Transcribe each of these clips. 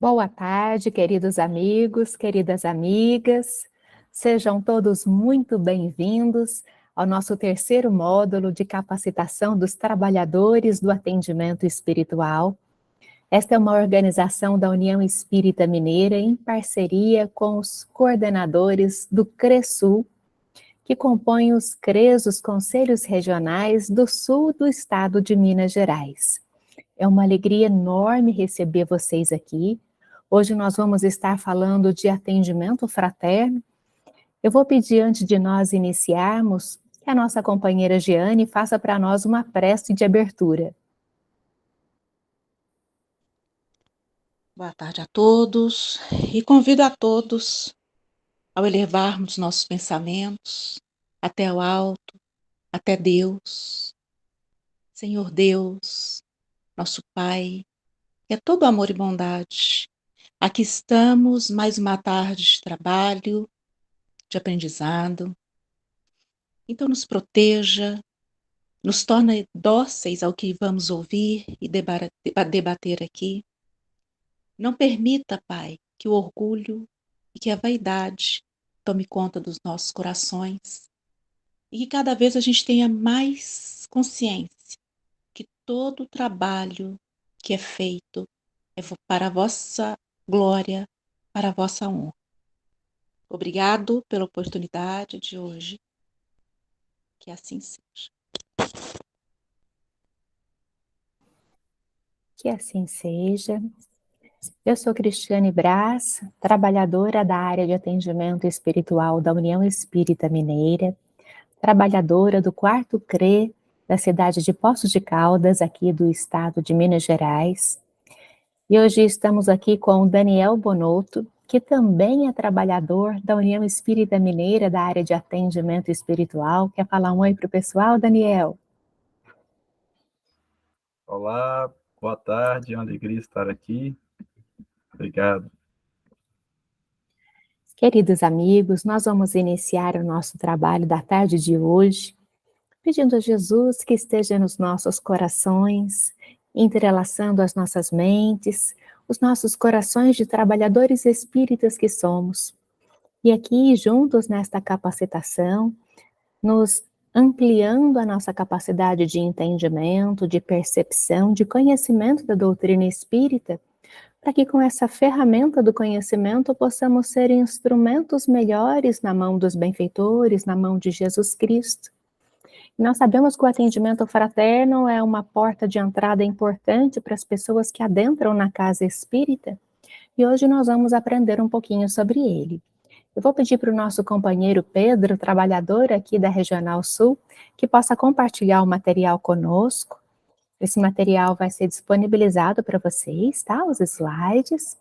Boa tarde, queridos amigos, queridas amigas. Sejam todos muito bem-vindos ao nosso terceiro módulo de capacitação dos trabalhadores do atendimento espiritual. Esta é uma organização da União Espírita Mineira em parceria com os coordenadores do CRESUL, que compõem os CREs, os Conselhos Regionais do Sul do Estado de Minas Gerais. É uma alegria enorme receber vocês aqui. Hoje nós vamos estar falando de atendimento fraterno. Eu vou pedir, antes de nós iniciarmos, que a nossa companheira Giane faça para nós uma prece de abertura. Boa tarde a todos e convido a todos ao elevarmos nossos pensamentos até o alto, até Deus. Senhor Deus, nosso Pai, que é todo amor e bondade. Aqui estamos, mais uma tarde de trabalho, de aprendizado. Então nos proteja, nos torne dóceis ao que vamos ouvir e debater aqui. Não permita, Pai, que o orgulho e que a vaidade tome conta dos nossos corações e que cada vez a gente tenha mais consciência que todo o trabalho que é feito é para a vossa glória, para a vossa honra. Obrigado pela oportunidade de hoje. Que assim seja. Que assim seja. Eu sou Cristiane Brás, trabalhadora da área de atendimento espiritual da União Espírita Mineira, trabalhadora do 4º CRE da cidade de Poços de Caldas, aqui do estado de Minas Gerais. E hoje estamos aqui com o Daniel Bonotto, que também é trabalhador da União Espírita Mineira da área de atendimento espiritual. Quer falar um oi para o pessoal, Daniel? Olá, boa tarde, é uma alegria estar aqui. Obrigado. Queridos amigos, nós vamos iniciar o nosso trabalho da tarde de hoje, pedindo a Jesus que esteja nos nossos corações, entrelaçando as nossas mentes, os nossos corações de trabalhadores espíritas que somos. E aqui, juntos nesta capacitação, nos ampliando a nossa capacidade de entendimento, de percepção, de conhecimento da doutrina espírita, para que com essa ferramenta do conhecimento possamos ser instrumentos melhores na mão dos benfeitores, na mão de Jesus Cristo. Nós sabemos que o atendimento fraterno é uma porta de entrada importante para as pessoas que adentram na casa espírita, e hoje nós vamos aprender um pouquinho sobre ele. Eu vou pedir para o nosso companheiro Pedro, trabalhador aqui da Regional Sul, que possa compartilhar o material conosco. Esse material vai ser disponibilizado para vocês, tá? Os slides.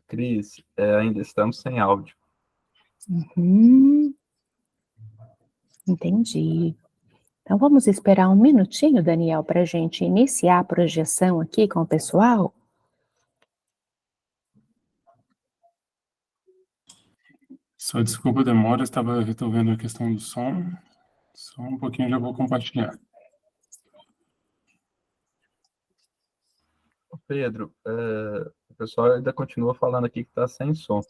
Cris, ainda estamos sem áudio. Entendi. Então vamos esperar um minutinho, Daniel, para a gente iniciar a projeção aqui com o pessoal. Só desculpa a demora, eu estava resolvendo a questão do som. Só um pouquinho já vou compartilhar. Pedro, o pessoal ainda continua falando aqui que está sem som.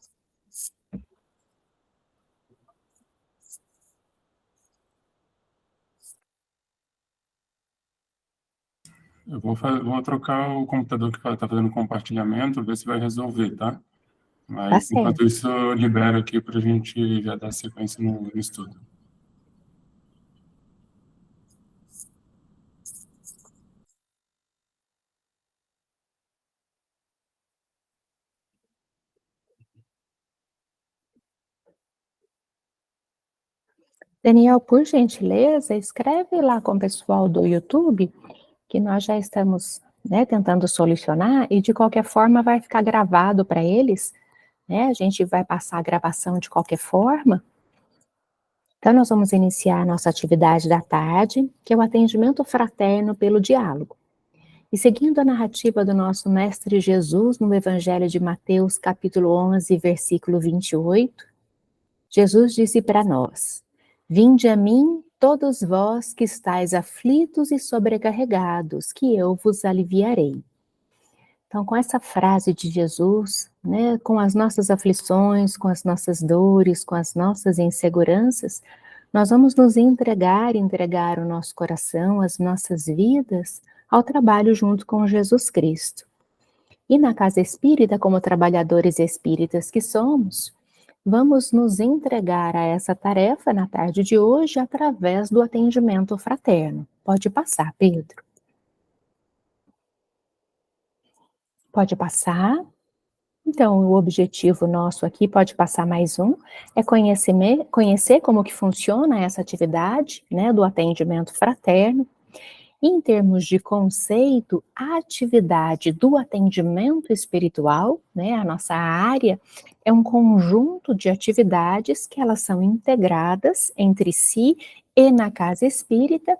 Eu vou trocar o computador que está fazendo compartilhamento, ver se vai resolver, tá? Mas, Tá enquanto certo. isso, eu libero aqui para a gente já dar sequência no estudo. Daniel, por gentileza, escreve lá com o pessoal do YouTube, que nós já estamos, né, tentando solucionar, e de qualquer forma vai ficar gravado para eles, né? A gente vai passar a gravação de qualquer forma. Então, nós vamos iniciar a nossa atividade da tarde, que é o atendimento fraterno pelo diálogo. E seguindo a narrativa do nosso Mestre Jesus no Evangelho de Mateus, capítulo 11, versículo 28, Jesus disse para nós: Vinde a mim, todos vós que estáis aflitos e sobrecarregados, que eu vos aliviarei. Então, com essa frase de Jesus, né, com as nossas aflições, com as nossas dores, com as nossas inseguranças, nós vamos nos entregar o nosso coração, as nossas vidas ao trabalho junto com Jesus Cristo. E na casa espírita, como trabalhadores espíritas que somos, vamos nos entregar a essa tarefa na tarde de hoje através do atendimento fraterno. Pode passar, Pedro. Pode passar. Então, o objetivo nosso aqui, pode passar mais um, é conhecer como que funciona essa atividade, né, do atendimento fraterno. Em termos de conceito, a atividade do atendimento espiritual, né, a nossa área, é um conjunto de atividades que elas são integradas entre si e na casa espírita,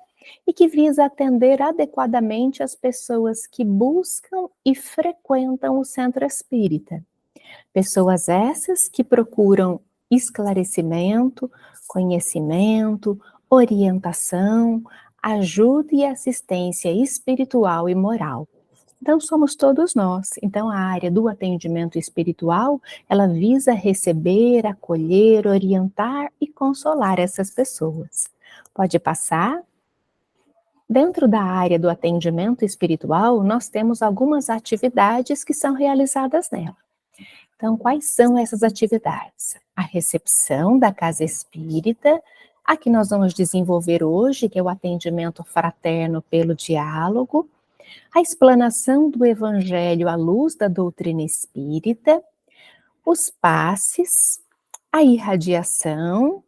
e que visa atender adequadamente as pessoas que buscam e frequentam o centro espírita. Pessoas essas que procuram esclarecimento, conhecimento, orientação, ajuda e assistência espiritual e moral. Então, somos todos nós. Então, a área do atendimento espiritual, ela visa receber, acolher, orientar e consolar essas pessoas. Pode passar? Dentro da área do atendimento espiritual, nós temos algumas atividades que são realizadas nela. Então, quais são essas atividades? A recepção da casa espírita, a que nós vamos desenvolver hoje, que é o atendimento fraterno pelo diálogo, a explanação do evangelho à luz da doutrina espírita, os passes, a irradiação,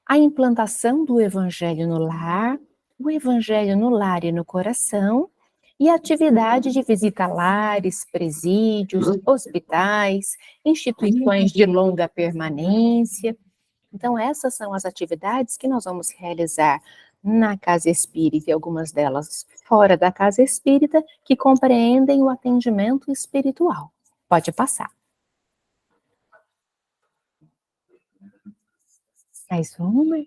a implantação do evangelho no lar, o evangelho no lar e no coração, e a atividade de visita a lares, presídios, hospitais, instituições de longa permanência. Então, essas são as atividades que nós vamos realizar na casa espírita e algumas delas fora da casa espírita, que compreendem o atendimento espiritual. Pode passar. Mais uma.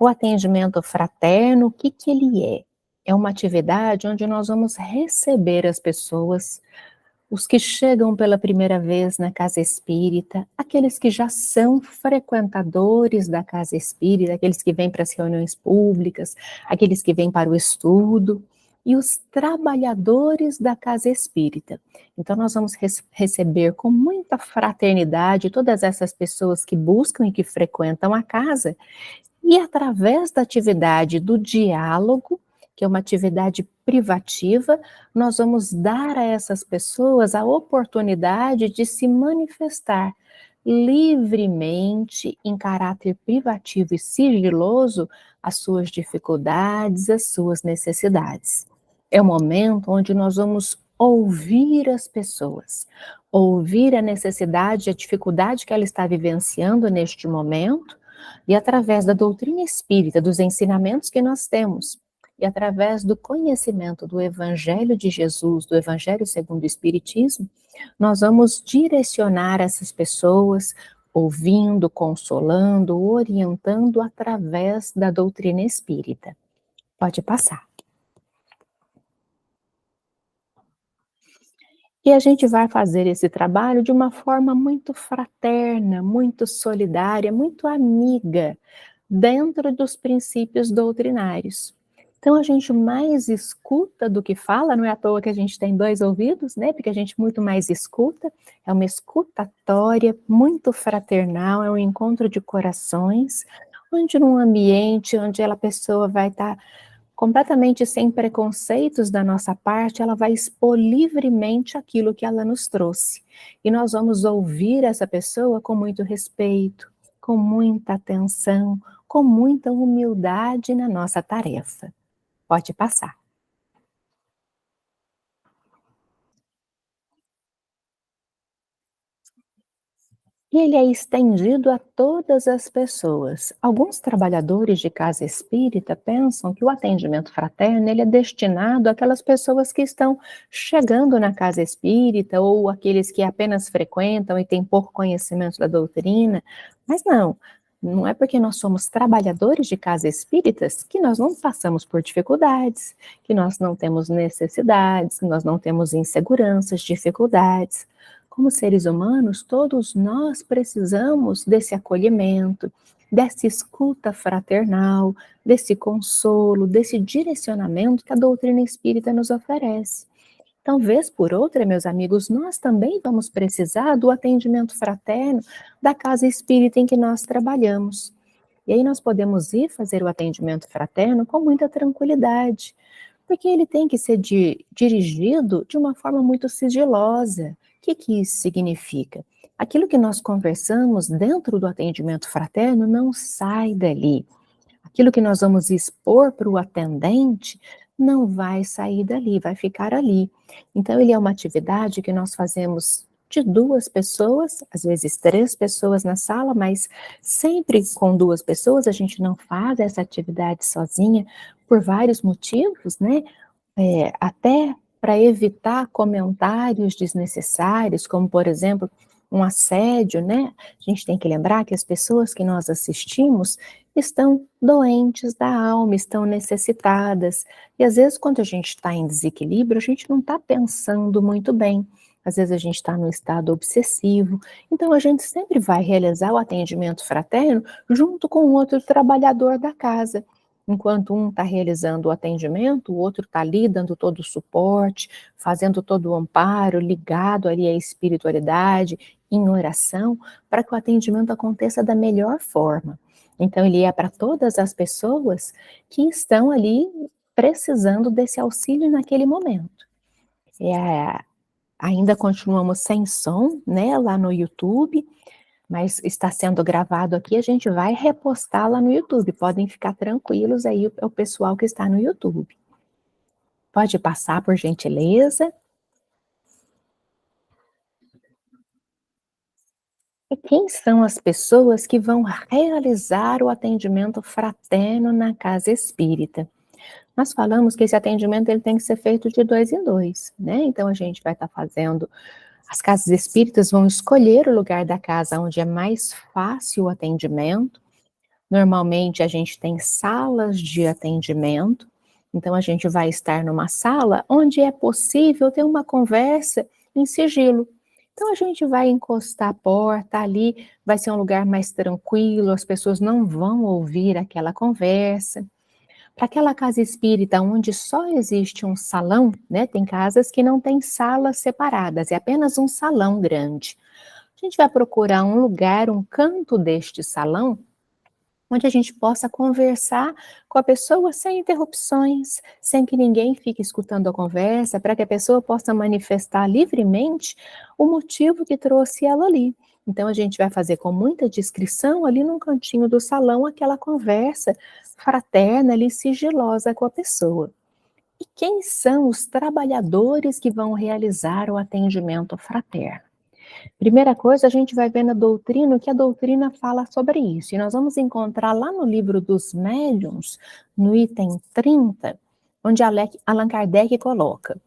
O atendimento fraterno, o que ele é? É uma atividade onde nós vamos receber as pessoas, os que chegam pela primeira vez na casa espírita, aqueles que já são frequentadores da casa espírita, aqueles que vêm para as reuniões públicas, aqueles que vêm para o estudo, e os trabalhadores da casa espírita. Então, nós vamos receber com muita fraternidade todas essas pessoas que buscam e que frequentam a casa, e através da atividade do diálogo, que é uma atividade privativa, nós vamos dar a essas pessoas a oportunidade de se manifestar livremente, em caráter privativo e sigiloso, as suas dificuldades, as suas necessidades. É o momento onde nós vamos ouvir as pessoas, ouvir a necessidade, a dificuldade que ela está vivenciando neste momento, e através da doutrina espírita, dos ensinamentos que nós temos, e através do conhecimento do Evangelho de Jesus, do Evangelho segundo o Espiritismo, nós vamos direcionar essas pessoas, ouvindo, consolando, orientando através da doutrina espírita. Pode passar. E a gente vai fazer esse trabalho de uma forma muito fraterna, muito solidária, muito amiga, dentro dos princípios doutrinários. Então, a gente mais escuta do que fala, não é à toa que a gente tem 2 ouvidos, né? Porque a gente muito mais escuta, é uma escutatória muito fraternal, é um encontro de corações, onde num ambiente onde a pessoa vai estar completamente sem preconceitos da nossa parte, ela vai expor livremente aquilo que ela nos trouxe. E nós vamos ouvir essa pessoa com muito respeito, com muita atenção, com muita humildade na nossa tarefa. Pode passar. E ele é estendido a todas as pessoas. Alguns trabalhadores de casa espírita pensam que o atendimento fraterno ele é destinado àquelas pessoas que estão chegando na casa espírita ou aqueles que apenas frequentam e têm pouco conhecimento da doutrina, mas não. Não é porque nós somos trabalhadores de casa espíritas que nós não passamos por dificuldades, que nós não temos necessidades, que nós não temos inseguranças, dificuldades. Como seres humanos, todos nós precisamos desse acolhimento, dessa escuta fraternal, desse consolo, desse direcionamento que a doutrina espírita nos oferece. Então, vez por outra, meus amigos, nós também vamos precisar do atendimento fraterno da casa espírita em que nós trabalhamos. E aí nós podemos ir fazer o atendimento fraterno com muita tranquilidade, porque ele tem que ser dirigido de uma forma muito sigilosa. O que isso significa? Aquilo que nós conversamos dentro do atendimento fraterno não sai dali. Aquilo que nós vamos expor para o atendente não vai sair dali, vai ficar ali. Então, ele é uma atividade que nós fazemos de 2 pessoas, às vezes 3 pessoas na sala, mas sempre com 2 pessoas, a gente não faz essa atividade sozinha, por vários motivos, né? Até para evitar comentários desnecessários, como, por exemplo, um assédio, né? A gente tem que lembrar que as pessoas que nós assistimos estão doentes da alma, estão necessitadas. E às vezes, quando a gente está em desequilíbrio, a gente não está pensando muito bem. Às vezes a gente está num estado obsessivo. Então, a gente sempre vai realizar o atendimento fraterno junto com o outro trabalhador da casa. Enquanto um está realizando o atendimento, o outro está ali dando todo o suporte, fazendo todo o amparo, ligado ali à espiritualidade, em oração, para que o atendimento aconteça da melhor forma. Então, ele é para todas as pessoas que estão ali precisando desse auxílio naquele momento. Ainda continuamos sem som, né, lá no YouTube, mas está sendo gravado aqui, a gente vai repostar lá no YouTube. Podem ficar tranquilos aí, o pessoal que está no YouTube. Pode passar, por gentileza. E quem são as pessoas que vão realizar o atendimento fraterno na casa espírita? Nós falamos que esse atendimento ele tem que ser feito de 2 em 2, né? Então a gente vai estar fazendo, as casas espíritas vão escolher o lugar da casa onde é mais fácil o atendimento. Normalmente a gente tem salas de atendimento, então a gente vai estar numa sala onde é possível ter uma conversa em sigilo. Então a gente vai encostar a porta ali, vai ser um lugar mais tranquilo, as pessoas não vão ouvir aquela conversa. Para aquela casa espírita onde só existe um salão, né? Tem casas que não tem salas separadas, é apenas um salão grande. A gente vai procurar um lugar, um canto deste salão, onde a gente possa conversar com a pessoa sem interrupções, sem que ninguém fique escutando a conversa, para que a pessoa possa manifestar livremente o motivo que trouxe ela ali. Então, a gente vai fazer com muita discrição ali num cantinho do salão aquela conversa fraterna ali, sigilosa com a pessoa. E quem são os trabalhadores que vão realizar o atendimento fraterno? Primeira coisa, a gente vai ver na doutrina o que a doutrina fala sobre isso. E nós vamos encontrar lá no livro dos Médiuns, no item 30, onde Allan Kardec coloca: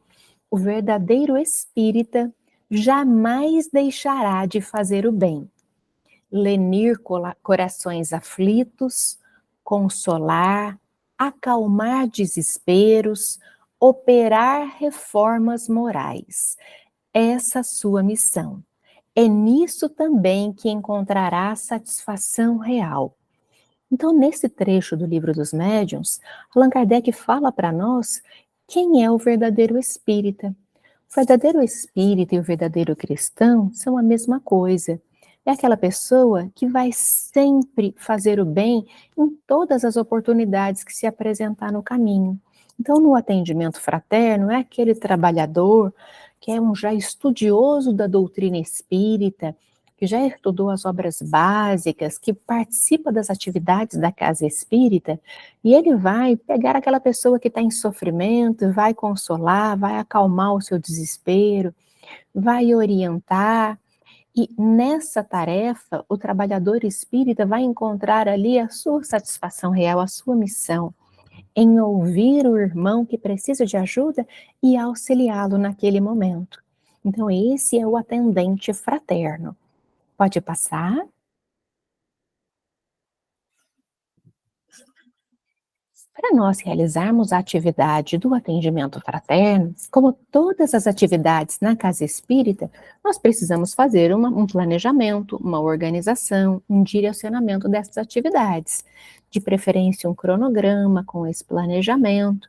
o verdadeiro espírita jamais deixará de fazer o bem, lenir corações aflitos, consolar, acalmar desesperos, operar reformas morais. Essa sua missão. É nisso também que encontrará satisfação real. Então, nesse trecho do Livro dos Médiuns, Allan Kardec fala para nós quem é o verdadeiro espírita. O verdadeiro espírita e o verdadeiro cristão são a mesma coisa. É aquela pessoa que vai sempre fazer o bem em todas as oportunidades que se apresentar no caminho. Então, no atendimento fraterno, é aquele trabalhador que é um já estudioso da doutrina espírita, que já estudou as obras básicas, que participa das atividades da casa espírita, e ele vai pegar aquela pessoa que está em sofrimento, vai consolar, vai acalmar o seu desespero, vai orientar, e nessa tarefa, o trabalhador espírita vai encontrar ali a sua satisfação real, a sua missão, em ouvir o irmão que precisa de ajuda e auxiliá-lo naquele momento. Então, esse é o atendente fraterno. Pode passar? Para nós realizarmos a atividade do atendimento fraterno, como todas as atividades na casa espírita, nós precisamos fazer um planejamento, uma organização, um direcionamento dessas atividades. De preferência, um cronograma com esse planejamento.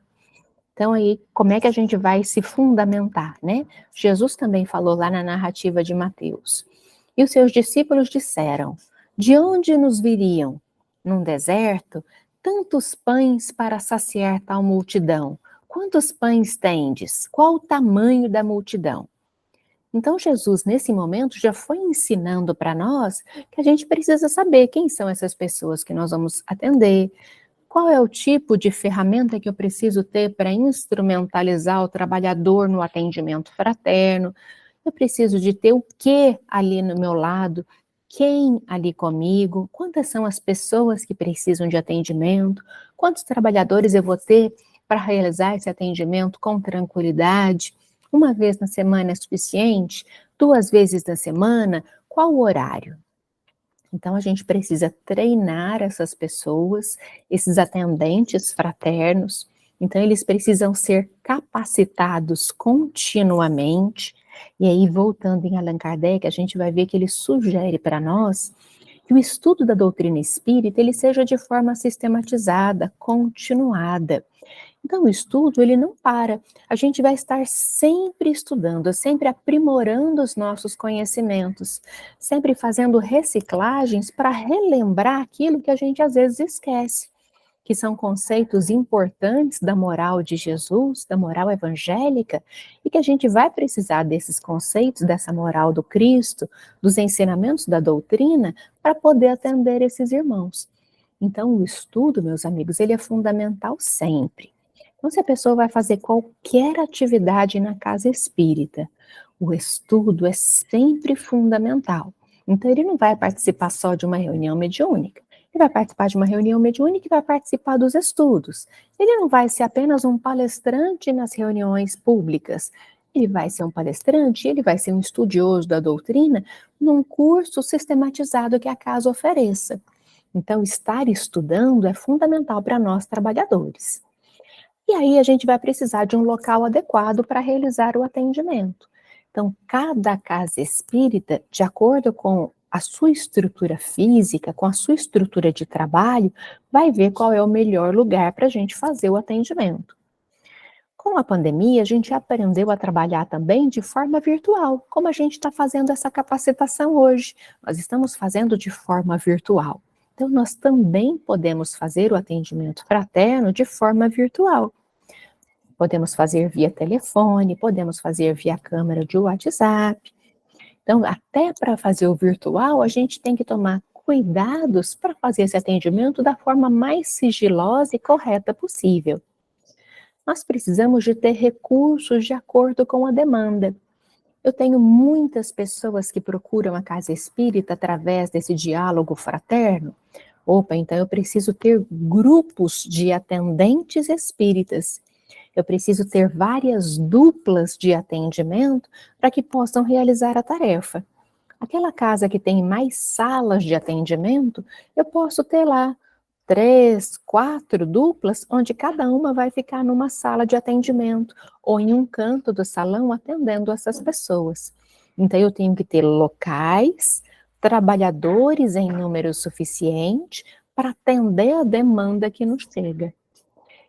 Então, aí, como é que a gente vai se fundamentar, né? Jesus também falou lá na narrativa de Mateus. E os seus discípulos disseram: de onde nos viriam? Num deserto? Tantos pães para saciar tal multidão. Quantos pães tendes? Qual o tamanho da multidão? Então, Jesus, nesse momento, já foi ensinando para nós que a gente precisa saber quem são essas pessoas que nós vamos atender, qual é o tipo de ferramenta que eu preciso ter para instrumentalizar o trabalhador no atendimento fraterno. Eu preciso de ter o que ali no meu lado, quem ali comigo, quantas são as pessoas que precisam de atendimento, quantos trabalhadores eu vou ter para realizar esse atendimento com tranquilidade. Uma vez na semana é suficiente? 2 vezes na semana? Qual o horário? Então, a gente precisa treinar essas pessoas, esses atendentes fraternos. Então, eles precisam ser capacitados continuamente. E aí, voltando em Allan Kardec, a gente vai ver que ele sugere para nós que o estudo da doutrina espírita ele seja de forma sistematizada, continuada. Então, o estudo, ele não para. A gente vai estar sempre estudando, sempre aprimorando os nossos conhecimentos, sempre fazendo reciclagens para relembrar aquilo que a gente às vezes esquece, que são conceitos importantes da moral de Jesus, da moral evangélica, e que a gente vai precisar desses conceitos, dessa moral do Cristo, dos ensinamentos da doutrina, para poder atender esses irmãos. Então, o estudo, meus amigos, ele é fundamental sempre. Então, se a pessoa vai fazer qualquer atividade na casa espírita, o estudo é sempre fundamental. Então, ele não vai participar só de uma reunião mediúnica. Ele vai participar de uma reunião mediúnica e vai participar dos estudos. Ele não vai ser apenas um palestrante nas reuniões públicas. Ele vai ser um palestrante, ele vai ser um estudioso da doutrina num curso sistematizado que a casa ofereça. Então, estar estudando é fundamental para nós trabalhadores. E aí a gente vai precisar de um local adequado para realizar o atendimento. Então, cada casa espírita, de acordo com a sua estrutura física, com a sua estrutura de trabalho, vai ver qual é o melhor lugar para a gente fazer o atendimento. Com a pandemia, a gente aprendeu a trabalhar também de forma virtual, como a gente está fazendo essa capacitação hoje. Nós estamos fazendo de forma virtual. Então, nós também podemos fazer o atendimento fraterno de forma virtual. Podemos fazer via telefone, podemos fazer via câmera de WhatsApp. Então, até para fazer o virtual, a gente tem que tomar cuidados para fazer esse atendimento da forma mais sigilosa e correta possível. Nós precisamos de ter recursos de acordo com a demanda. Eu tenho muitas pessoas que procuram a casa espírita através desse diálogo fraterno. Opa, então eu preciso ter grupos de atendentes espíritas. Eu preciso ter várias duplas de atendimento para que possam realizar a tarefa. Aquela casa que tem mais salas de atendimento, eu posso ter lá 3, 4 duplas, onde cada uma vai ficar numa sala de atendimento ou em um canto do salão atendendo essas pessoas. Então, eu tenho que ter locais, trabalhadores em número suficiente para atender a demanda que nos chega.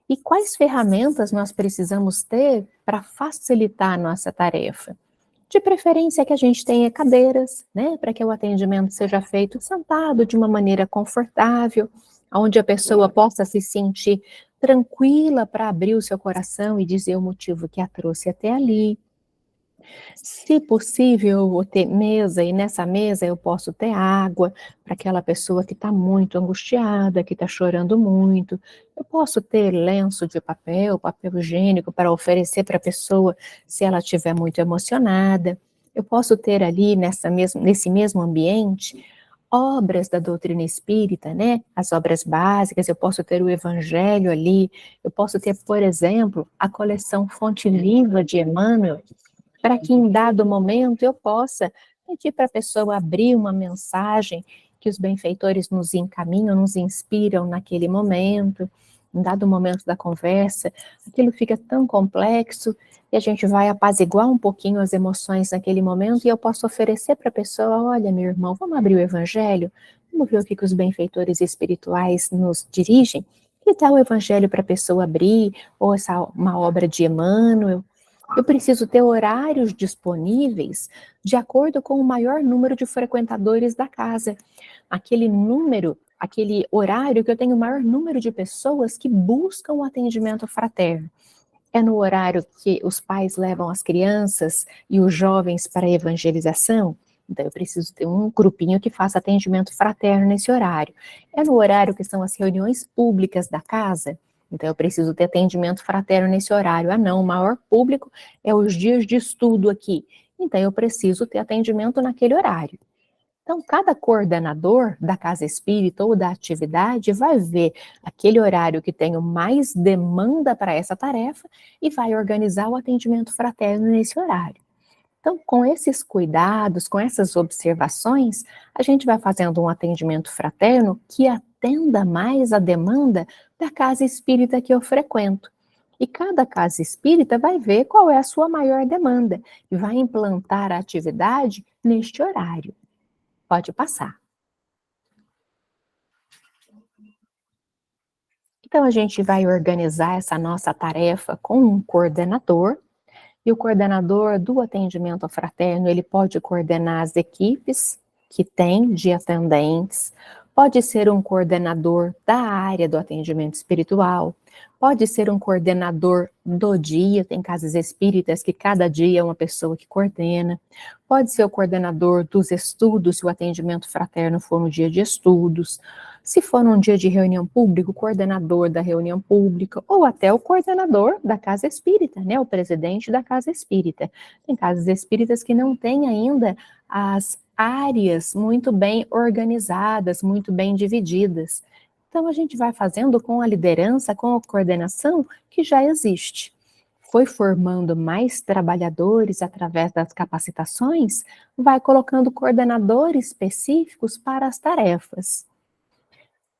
E quais ferramentas nós precisamos ter para facilitar a nossa tarefa? De preferência que a gente tenha cadeiras, né, para que o atendimento seja feito sentado de uma maneira confortável, onde a pessoa possa se sentir tranquila para abrir o seu coração e dizer o motivo que a trouxe até ali. Se possível, eu vou ter mesa, e nessa mesa eu posso ter água para aquela pessoa que está muito angustiada, que está chorando muito. Eu posso ter lenço de papel, papel higiênico para oferecer para a pessoa se ela estiver muito emocionada. Eu posso ter ali nesse mesmo ambiente obras da doutrina espírita, né? As obras básicas, eu posso ter o evangelho ali, eu posso ter, por exemplo, a coleção Fonte Viva de Emmanuel, para que em dado momento eu possa pedir para a pessoa abrir uma mensagem que os benfeitores nos encaminham, nos inspiram naquele momento. Em dado momento da conversa, aquilo fica tão complexo e a gente vai apaziguar um pouquinho as emoções naquele momento e eu posso oferecer para a pessoa, olha, meu irmão, vamos abrir o evangelho? Vamos ver o que os benfeitores espirituais nos dirigem? Que tal o evangelho para a pessoa abrir? Ou uma obra de Emmanuel? Eu preciso ter horários disponíveis de acordo com o maior número de frequentadores da casa. Aquele horário que eu tenho o maior número de pessoas que buscam o atendimento fraterno. É no horário que os pais levam as crianças e os jovens para a evangelização? Então, eu preciso ter um grupinho que faça atendimento fraterno nesse horário. É no horário que são as reuniões públicas da casa? Então, eu preciso ter atendimento fraterno nesse horário. Ah, não, o maior público é os dias de estudo aqui. Então, eu preciso ter atendimento naquele horário. Então, cada coordenador da casa espírita ou da atividade vai ver aquele horário que tem mais demanda para essa tarefa e vai organizar o atendimento fraterno nesse horário. Então, com esses cuidados, com essas observações, a gente vai fazendo um atendimento fraterno que atenda mais a demanda da casa espírita que eu frequento. E cada casa espírita vai ver qual é a sua maior demanda e vai implantar a atividade neste horário. Pode passar. Então, a gente vai organizar essa nossa tarefa com um coordenador, e o coordenador do atendimento fraterno, ele pode coordenar as equipes que tem de atendentes, pode ser um coordenador da área do atendimento espiritual, pode ser um coordenador do dia, tem casas espíritas que cada dia é uma pessoa que coordena, pode ser o coordenador dos estudos, se o atendimento fraterno for no dia de estudos, se for num dia de reunião pública, o coordenador da reunião pública, ou até o coordenador da casa espírita, né, o presidente da casa espírita. Tem casas espíritas que não têm ainda as áreas muito bem organizadas, muito bem divididas. Então, a gente vai fazendo com a liderança, com a coordenação que já existe. Foi formando mais trabalhadores através das capacitações, vai colocando coordenadores específicos para as tarefas.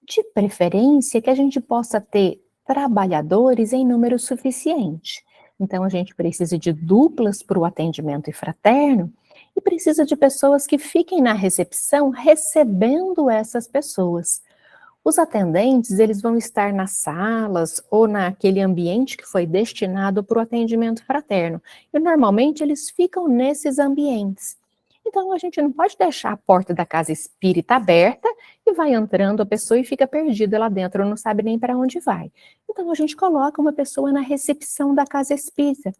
De preferência que a gente possa ter trabalhadores em número suficiente. Então, a gente precisa de duplas para o atendimento fraterno e precisa de pessoas que fiquem na recepção recebendo essas pessoas. Os atendentes, eles vão estar nas salas ou naquele ambiente que foi destinado para o atendimento fraterno. E normalmente eles ficam nesses ambientes. Então, a gente não pode deixar a porta da casa espírita aberta e vai entrando a pessoa e fica perdida lá dentro, não sabe nem para onde vai. Então, a gente coloca uma pessoa na recepção da casa espírita,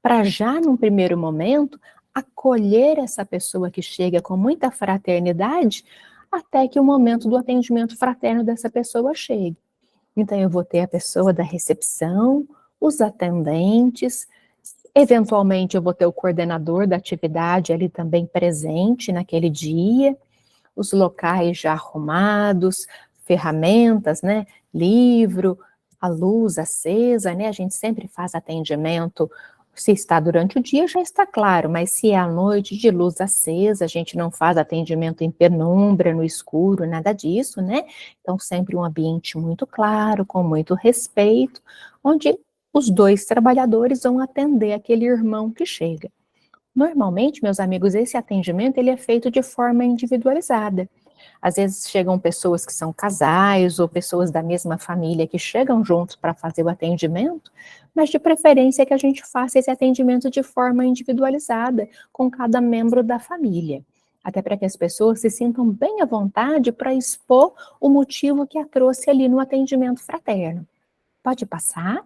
para já, num primeiro momento, acolher essa pessoa que chega com muita fraternidade, até que o momento do atendimento fraterno dessa pessoa chegue. Então, eu vou ter a pessoa da recepção, os atendentes, eventualmente eu vou ter o coordenador da atividade ali também presente naquele dia, os locais já arrumados, ferramentas, né, livro, a luz acesa, né, a gente sempre faz atendimento, se está durante o dia já está claro, mas se é à noite de luz acesa, a gente não faz atendimento em penumbra, no escuro, nada disso, né, então sempre um ambiente muito claro, com muito respeito, onde os dois trabalhadores vão atender aquele irmão que chega. Normalmente, meus amigos, esse atendimento ele é feito de forma individualizada. Às vezes chegam pessoas que são casais ou pessoas da mesma família que chegam juntos para fazer o atendimento, mas de preferência que a gente faça esse atendimento de forma individualizada com cada membro da família. Até para que as pessoas se sintam bem à vontade para expor o motivo que a trouxe ali no atendimento fraterno. Pode passar?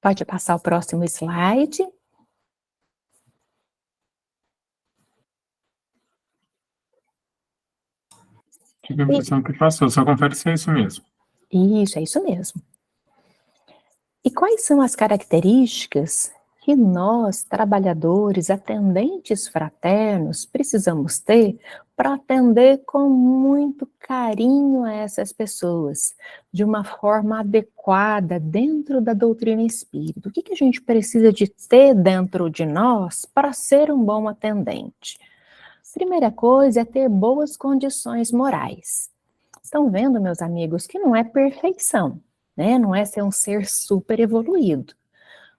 Pode passar o próximo slide. Tive a impressão que passou, só confere se é isso mesmo. Isso, é isso mesmo. E quais são as características que nós, trabalhadores, atendentes fraternos, precisamos ter para atender com muito carinho a essas pessoas, de uma forma adequada dentro da doutrina espírita? O que a gente precisa de ter dentro de nós para ser um bom atendente? Primeira coisa é ter boas condições morais. Estão vendo, meus amigos, que não é perfeição, né? Não é ser um ser super evoluído,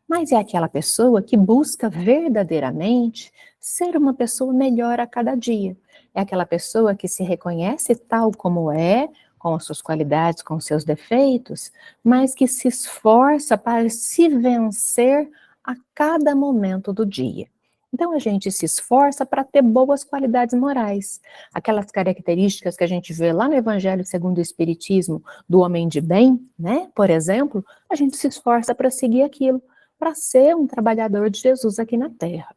mas é aquela pessoa que busca verdadeiramente ser uma pessoa melhor a cada dia. É aquela pessoa que se reconhece tal como é, com as suas qualidades, com os seus defeitos, mas que se esforça para se vencer a cada momento do dia. Então a gente se esforça para ter boas qualidades morais. Aquelas características que a gente vê lá no Evangelho segundo o Espiritismo do homem de bem, né? Por exemplo, a gente se esforça para seguir aquilo, para ser um trabalhador de Jesus aqui na Terra.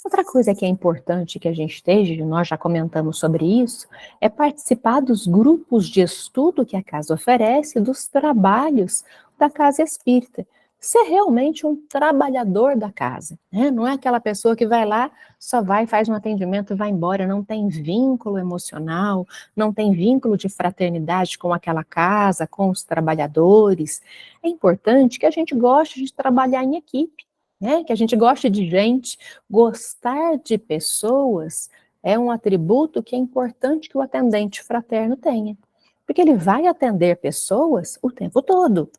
Outra coisa que é importante que a gente esteja, nós já comentamos sobre isso, é participar dos grupos de estudo que a casa oferece, dos trabalhos da casa espírita. Ser realmente um trabalhador da casa, né? Não é aquela pessoa que vai lá, só vai, faz um atendimento e vai embora, não tem vínculo emocional, não tem vínculo de fraternidade com aquela casa, com os trabalhadores. É importante que a gente goste de trabalhar em equipe, né? Que a gente goste de gente. Gostar de pessoas é um atributo que é importante que o atendente fraterno tenha, porque ele vai atender pessoas o tempo todo.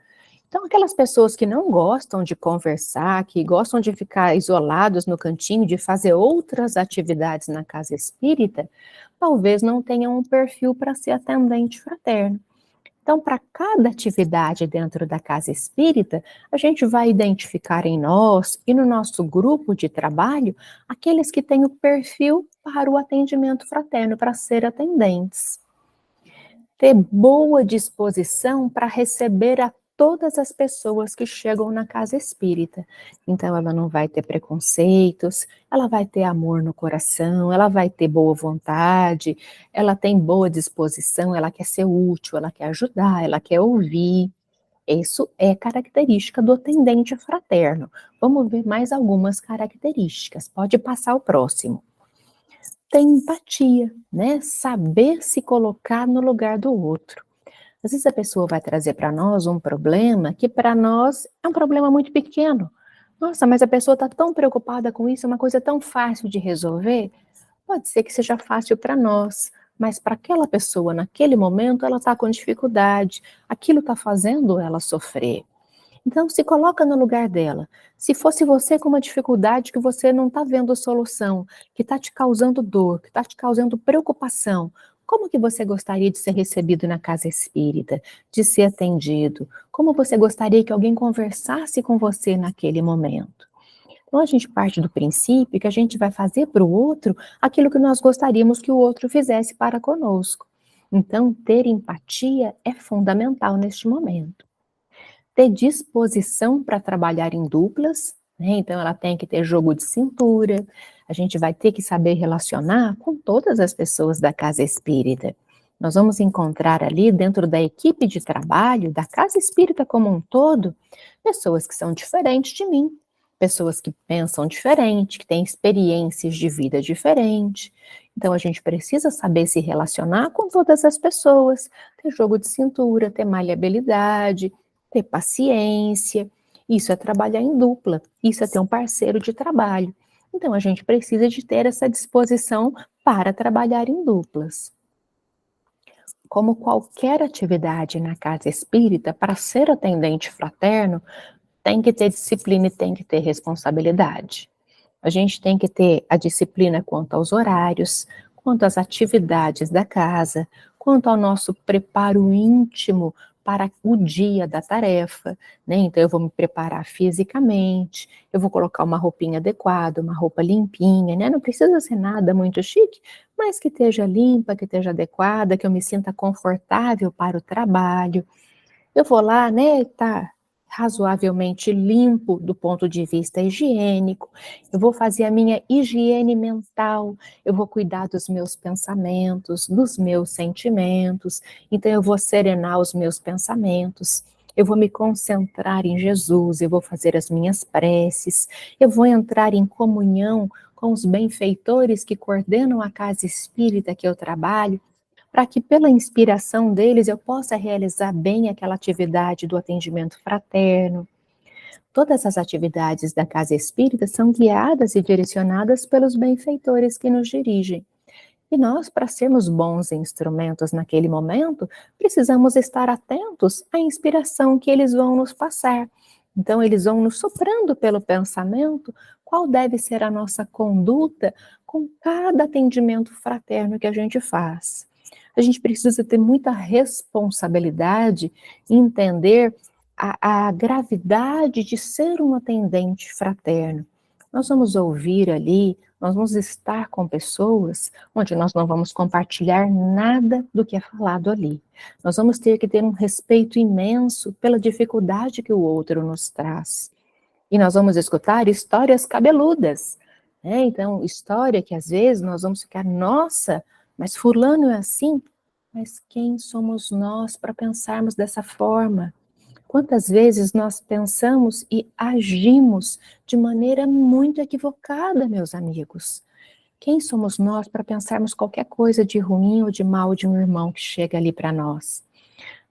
Então, aquelas pessoas que não gostam de conversar, que gostam de ficar isolados no cantinho, de fazer outras atividades na casa espírita, talvez não tenham um perfil para ser atendente fraterno. Então, para cada atividade dentro da casa espírita, a gente vai identificar em nós e no nosso grupo de trabalho aqueles que têm o perfil para o atendimento fraterno, para ser atendentes. Ter boa disposição para receber a todas as pessoas que chegam na casa espírita. Então, ela não vai ter preconceitos, ela vai ter amor no coração, ela vai ter boa vontade, ela tem boa disposição, ela quer ser útil, ela quer ajudar, ela quer ouvir. Isso é característica do atendente fraterno. Vamos ver mais algumas características. Pode passar o próximo. Tem empatia, né? Saber se colocar no lugar do outro. Às vezes a pessoa vai trazer para nós um problema que para nós é um problema muito pequeno. Nossa, mas a pessoa está tão preocupada com isso, é uma coisa tão fácil de resolver. Pode ser que seja fácil para nós, mas para aquela pessoa, naquele momento, ela está com dificuldade, aquilo está fazendo ela sofrer. Então, se coloca no lugar dela. Se fosse você com uma dificuldade que você não está vendo solução, que está te causando dor, que está te causando preocupação, como que você gostaria de ser recebido na casa espírita, de ser atendido? Como você gostaria que alguém conversasse com você naquele momento? Então, a gente parte do princípio que a gente vai fazer para o outro aquilo que nós gostaríamos que o outro fizesse para conosco. Então, ter empatia é fundamental neste momento. Ter disposição para trabalhar em duplas, né? Então ela tem que ter jogo de cintura, a gente vai ter que saber relacionar com todas as pessoas da casa espírita. Nós vamos encontrar ali dentro da equipe de trabalho, da casa espírita como um todo, pessoas que são diferentes de mim, pessoas que pensam diferente, que têm experiências de vida diferentes. Então a gente precisa saber se relacionar com todas as pessoas, ter jogo de cintura, ter maleabilidade, ter paciência, isso é trabalhar em dupla, isso é ter um parceiro de trabalho. Então, a gente precisa de ter essa disposição para trabalhar em duplas. Como qualquer atividade na casa espírita, para ser atendente fraterno, tem que ter disciplina e tem que ter responsabilidade. A gente tem que ter a disciplina quanto aos horários, quanto às atividades da casa, quanto ao nosso preparo íntimo para o dia da tarefa, né? Então eu vou me preparar fisicamente, eu vou colocar uma roupinha adequada, uma roupa limpinha, né? Não precisa ser nada muito chique, mas que esteja limpa, que esteja adequada, que eu me sinta confortável para o trabalho. Eu vou lá, né, tá razoavelmente limpo do ponto de vista higiênico, eu vou fazer a minha higiene mental, eu vou cuidar dos meus pensamentos, dos meus sentimentos, então eu vou serenar os meus pensamentos, eu vou me concentrar em Jesus, eu vou fazer as minhas preces, eu vou entrar em comunhão com os benfeitores que coordenam a casa espírita que eu trabalho, para que pela inspiração deles eu possa realizar bem aquela atividade do atendimento fraterno. Todas as atividades da casa espírita são guiadas e direcionadas pelos benfeitores que nos dirigem. E nós, para sermos bons instrumentos naquele momento, precisamos estar atentos à inspiração que eles vão nos passar. Então, eles vão nos soprando pelo pensamento qual deve ser a nossa conduta com cada atendimento fraterno que a gente faz. A gente precisa ter muita responsabilidade e entender a gravidade de ser um atendente fraterno. Nós vamos ouvir ali, nós vamos estar com pessoas onde nós não vamos compartilhar nada do que é falado ali. Nós vamos ter que ter um respeito imenso pela dificuldade que o outro nos traz. E nós vamos escutar histórias cabeludas, né? Então, história que às vezes nós vamos ficar, nossa, mas fulano é assim? Mas quem somos nós para pensarmos dessa forma? Quantas vezes nós pensamos e agimos de maneira muito equivocada, meus amigos? Quem somos nós para pensarmos qualquer coisa de ruim ou de mal de um irmão que chega ali para nós?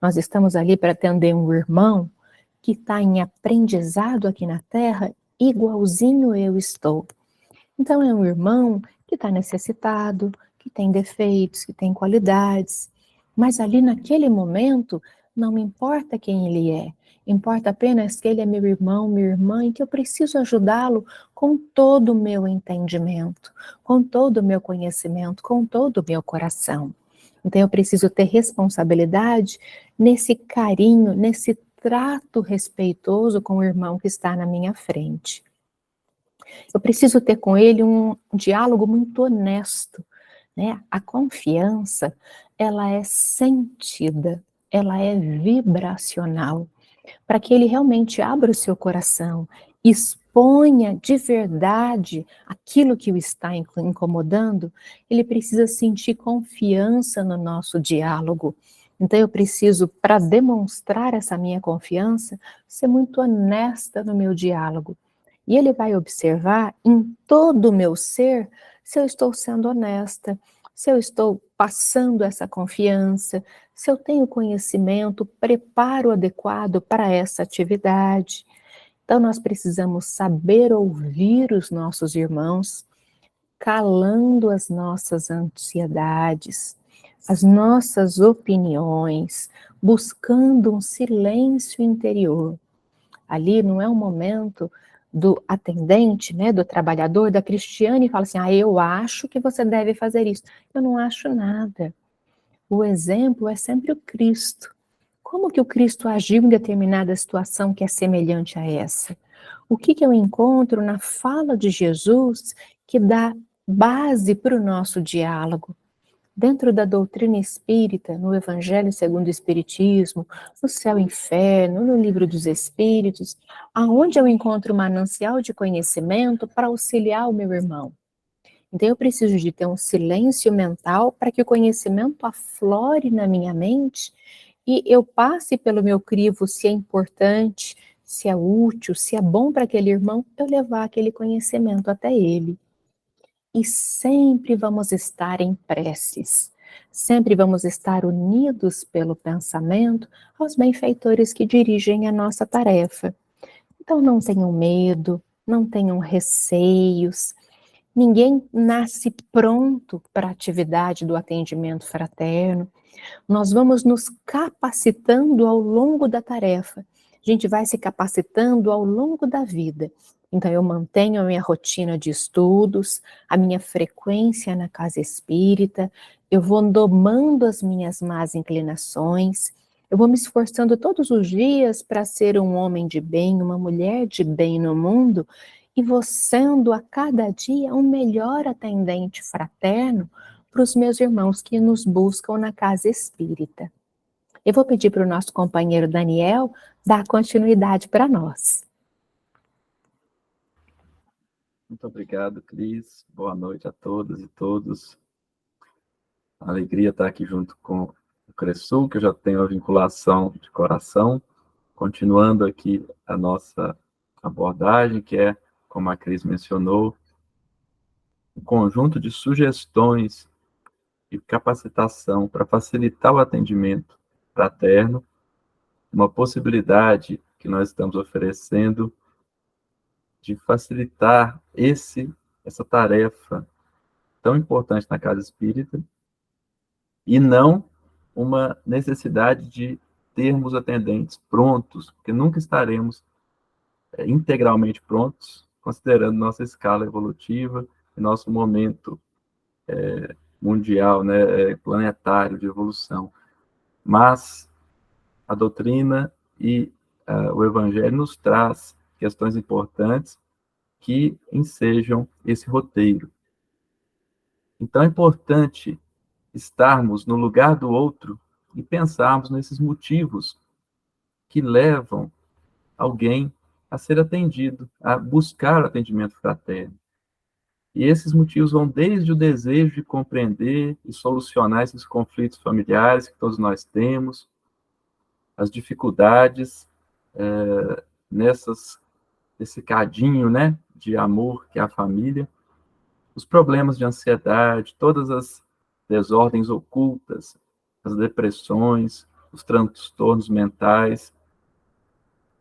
Nós estamos ali para atender um irmão que está em aprendizado aqui na Terra, igualzinho eu estou. Então é um irmão que está necessitado, que tem defeitos, que tem qualidades, mas ali naquele momento não importa quem ele é, importa apenas que ele é meu irmão, minha irmã, e que eu preciso ajudá-lo com todo o meu entendimento, com todo o meu conhecimento, com todo o meu coração. Então eu preciso ter responsabilidade nesse carinho, nesse trato respeitoso com o irmão que está na minha frente. Eu preciso ter com ele um diálogo muito honesto, né? A confiança, ela é sentida, ela é vibracional, para que ele realmente abra o seu coração, exponha de verdade aquilo que o está incomodando, ele precisa sentir confiança no nosso diálogo. Então eu preciso, para demonstrar essa minha confiança, ser muito honesta no meu diálogo. E ele vai observar em todo o meu ser se eu estou sendo honesta, se eu estou passando essa confiança, se eu tenho conhecimento, preparo adequado para essa atividade. Então, nós precisamos saber ouvir os nossos irmãos, calando as nossas ansiedades, as nossas opiniões, buscando um silêncio interior. Ali não é um momento do atendente, né, do trabalhador, da Cristiane, fala assim, eu acho que você deve fazer isso. Eu não acho nada. O exemplo é sempre o Cristo. Como que o Cristo agiu em determinada situação que é semelhante a essa? O que eu encontro na fala de Jesus que dá base para o nosso diálogo? Dentro da doutrina espírita, no Evangelho segundo o Espiritismo, no Céu e Inferno, no Livro dos Espíritos, aonde eu encontro um manancial de conhecimento para auxiliar o meu irmão. Então eu preciso de ter um silêncio mental para que o conhecimento aflore na minha mente e eu passe pelo meu crivo se é importante, se é útil, se é bom para aquele irmão, eu levar aquele conhecimento até ele. E sempre vamos estar em preces, sempre vamos estar unidos pelo pensamento aos benfeitores que dirigem a nossa tarefa. Então não tenham medo, não tenham receios, ninguém nasce pronto para a atividade do atendimento fraterno. Nós vamos nos capacitando ao longo da tarefa, a gente vai se capacitando ao longo da vida. Então, eu mantenho a minha rotina de estudos, a minha frequência na casa espírita, eu vou domando as minhas más inclinações, eu vou me esforçando todos os dias para ser um homem de bem, uma mulher de bem no mundo, e vou sendo a cada dia um melhor atendente fraterno para os meus irmãos que nos buscam na casa espírita. Eu vou pedir para o nosso companheiro Daniel dar continuidade para nós. Muito obrigado, Cris. Boa noite a todas e todos. Alegria estar aqui junto com o Cressul, que eu já tenho a vinculação de coração. Continuando aqui a nossa abordagem, que é, como a Cris mencionou, um conjunto de sugestões e capacitação para facilitar o atendimento fraterno, uma possibilidade que nós estamos oferecendo de facilitar essa tarefa tão importante na casa espírita, e não uma necessidade de termos atendentes prontos, porque nunca estaremos integralmente prontos, considerando nossa escala evolutiva e nosso momento mundial, né, planetário de evolução. Mas a doutrina e o Evangelho nos traz questões importantes que ensejam esse roteiro. Então é importante estarmos no lugar do outro e pensarmos nesses motivos que levam alguém a ser atendido, a buscar o atendimento fraterno. E esses motivos vão desde o desejo de compreender e solucionar esses conflitos familiares que todos nós temos, as dificuldades nesse cadinho, né, de amor que é a família, os problemas de ansiedade, todas as desordens ocultas, as depressões, os transtornos mentais,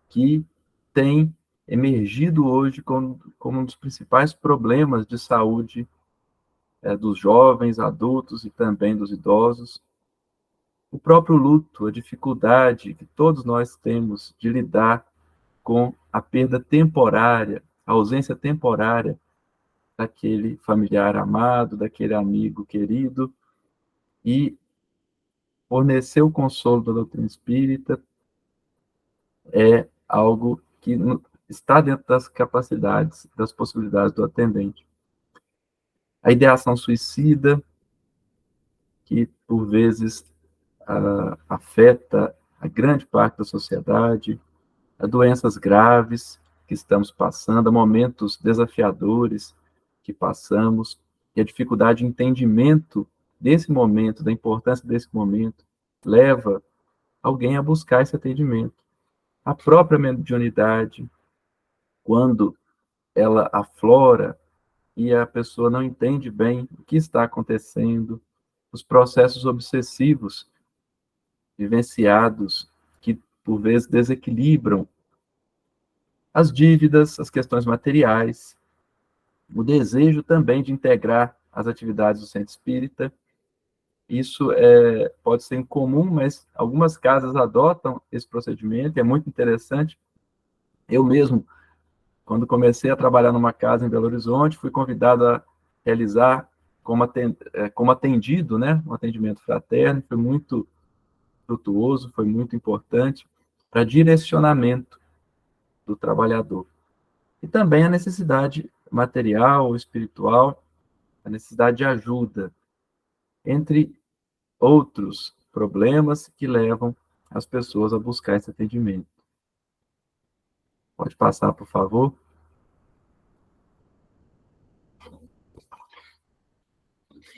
que têm emergido hoje como um dos principais problemas de saúde dos jovens, adultos e também dos idosos. O próprio luto, a dificuldade que todos nós temos de lidar com a perda temporária, a ausência temporária daquele familiar amado, daquele amigo querido, e fornecer o consolo da doutrina espírita é algo que está dentro das capacidades, das possibilidades do atendente. A ideação suicida, que por vezes afeta a grande parte da sociedade, a doenças graves que estamos passando, a momentos desafiadores que passamos, e a dificuldade de entendimento desse momento, da importância desse momento, leva alguém a buscar esse atendimento. A própria mediunidade, quando ela aflora e a pessoa não entende bem o que está acontecendo, os processos obsessivos vivenciados que, por vezes, desequilibram as dívidas, as questões materiais, o desejo também de integrar as atividades do centro espírita. Isso pode ser incomum, mas algumas casas adotam esse procedimento, é muito interessante. Eu mesmo, quando comecei a trabalhar numa casa em Belo Horizonte, fui convidado a realizar como atendido, né, um atendimento fraterno, foi muito frutuoso, foi muito importante para direcionamento do trabalhador. E também a necessidade material, espiritual, a necessidade de ajuda, entre outros problemas que levam as pessoas a buscar esse atendimento. Pode passar, por favor.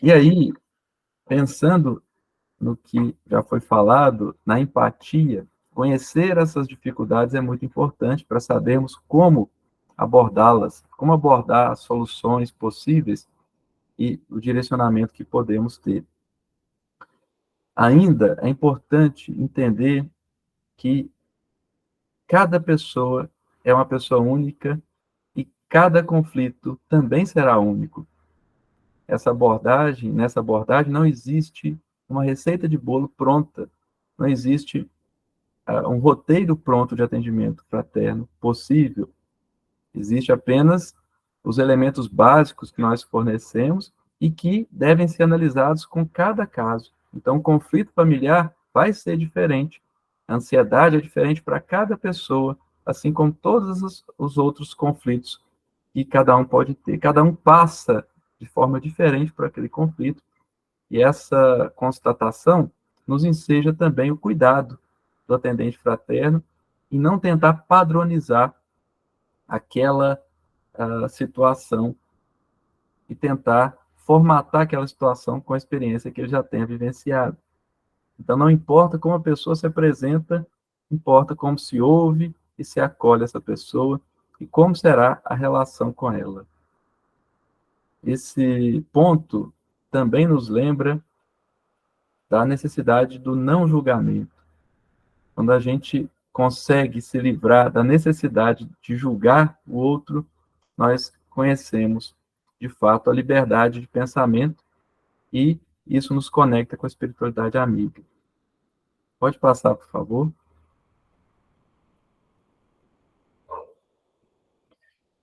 E aí, pensando no que já foi falado, na empatia, conhecer essas dificuldades é muito importante para sabermos como abordá-las, como abordar as soluções possíveis e o direcionamento que podemos ter. Ainda é importante entender que cada pessoa é uma pessoa única e cada conflito também será único. Nessa abordagem não existe uma receita de bolo pronta, não existe um roteiro pronto de atendimento fraterno possível. Existe apenas os elementos básicos que nós fornecemos e que devem ser analisados com cada caso. Então, o conflito familiar vai ser diferente, a ansiedade é diferente para cada pessoa, assim como todos os outros conflitos que cada um pode ter. Cada um passa de forma diferente por aquele conflito, e essa constatação nos enseja também o cuidado do atendente fraterno e não tentar padronizar aquela situação e tentar formatar aquela situação com a experiência que ele já tenha vivenciado. Então, não importa como a pessoa se apresenta, importa como se ouve e se acolhe essa pessoa e como será a relação com ela. Esse ponto também nos lembra da necessidade do não julgamento. Quando a gente consegue se livrar da necessidade de julgar o outro, nós conhecemos de fato, a liberdade de pensamento e isso nos conecta com a espiritualidade amiga. Pode passar, por favor?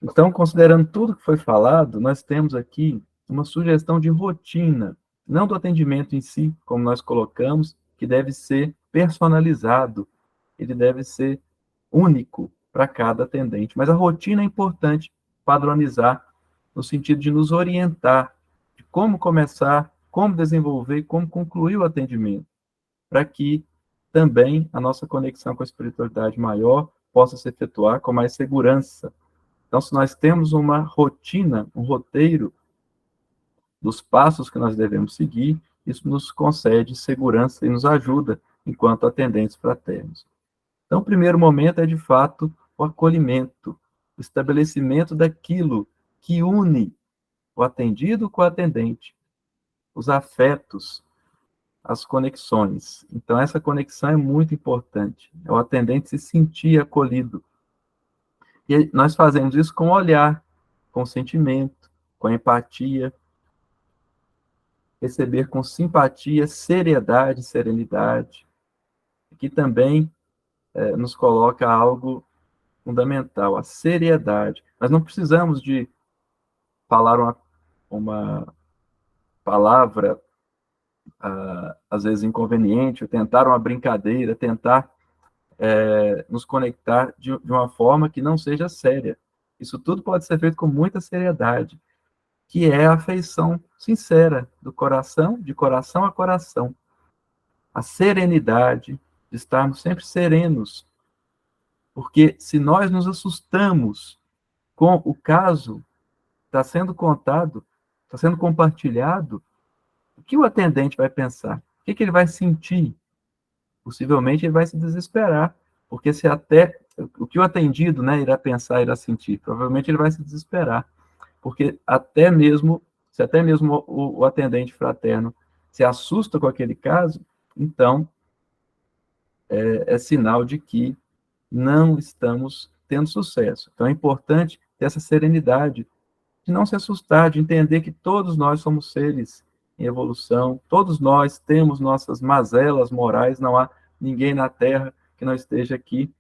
Então, considerando tudo que foi falado, nós temos aqui uma sugestão de rotina, não do atendimento em si, como nós colocamos, que deve ser personalizado, ele deve ser único para cada atendente. Mas a rotina é importante padronizar, no sentido de nos orientar de como começar, como desenvolver, como concluir o atendimento, para que também a nossa conexão com a espiritualidade maior possa se efetuar com mais segurança. Então, se nós temos uma rotina, um roteiro dos passos que nós devemos seguir, isso nos concede segurança e nos ajuda enquanto atendentes fraternos. Então, o primeiro momento é, de fato, o acolhimento, o estabelecimento daquilo que une o atendido com o atendente, os afetos, as conexões. Então, essa conexão é muito importante, é o atendente se sentir acolhido. E nós fazemos isso com o olhar, com o sentimento, com a empatia, receber com simpatia, seriedade, serenidade, que também nos coloca algo fundamental, a seriedade. Nós não precisamos de falar uma palavra, às vezes inconveniente, ou tentar uma brincadeira, tentar nos conectar de uma forma que não seja séria. Isso tudo pode ser feito com muita seriedade, que é a afeição sincera do coração, de coração a coração. A serenidade, de estarmos sempre serenos. Porque se nós nos assustamos com o caso que está sendo contado, está sendo compartilhado, o que o atendente vai pensar? O que ele vai sentir? Possivelmente ele vai se desesperar, porque se até o que o atendido, né, irá pensar, irá sentir, provavelmente ele vai se desesperar, porque se até mesmo o atendente fraterno se assusta com aquele caso, então é sinal de que não estamos tendo sucesso. Então é importante ter essa serenidade, de não se assustar, de entender que todos nós somos seres em evolução, todos nós temos nossas mazelas morais, não há ninguém na Terra que não esteja aqui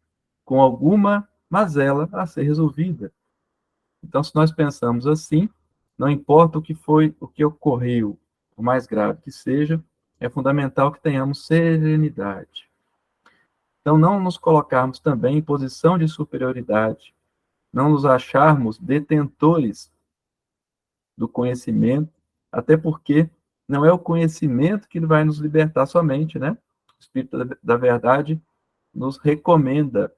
com alguma mazela a ser resolvida. Então, se nós pensamos assim, não importa o que ocorreu, o mais grave que seja, é fundamental que tenhamos serenidade. Então, não nos colocarmos também em posição de superioridade, não nos acharmos detentores do conhecimento, até porque não é o conhecimento que vai nos libertar somente, né? O Espírito da Verdade nos recomenda: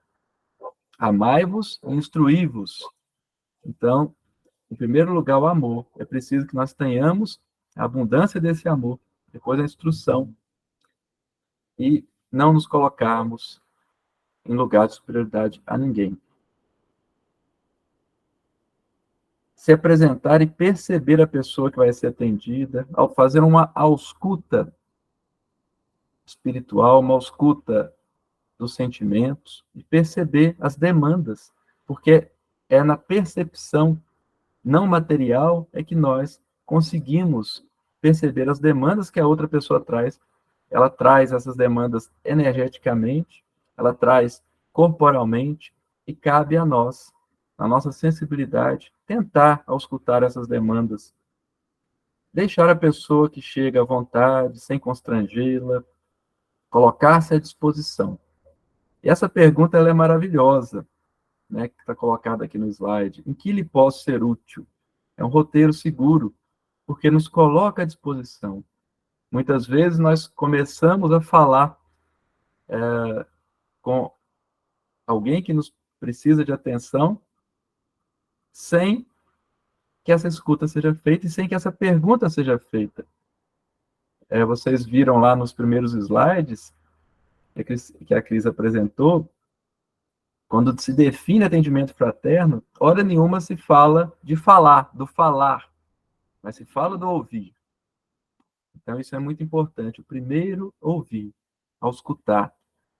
amai-vos e instruí-vos. Então, em primeiro lugar, o amor. É preciso que nós tenhamos a abundância desse amor, depois a instrução, e não nos colocarmos em lugar de superioridade a ninguém. Se apresentar e perceber a pessoa que vai ser atendida, ao fazer uma ausculta espiritual, uma ausculta dos sentimentos, e perceber as demandas, porque é na percepção não material é que nós conseguimos perceber as demandas que a outra pessoa traz. Ela traz essas demandas energeticamente, ela traz corporalmente, e cabe a nós, a nossa sensibilidade, tentar auscultar essas demandas. Deixar a pessoa que chega à vontade, sem constrangê-la, colocar-se à disposição. E essa pergunta ela é maravilhosa, né, que está colocada aqui no slide. Em que lhe posso ser útil? É um roteiro seguro, porque nos coloca à disposição. Muitas vezes nós começamos a falar com alguém que nos precisa de atenção, sem que essa escuta seja feita e sem que essa pergunta seja feita. Vocês viram lá nos primeiros slides que a Cris apresentou, quando se define atendimento fraterno, hora nenhuma se fala de falar, do falar, mas se fala do ouvir. Então, isso é muito importante. O primeiro, ouvir, auscultar,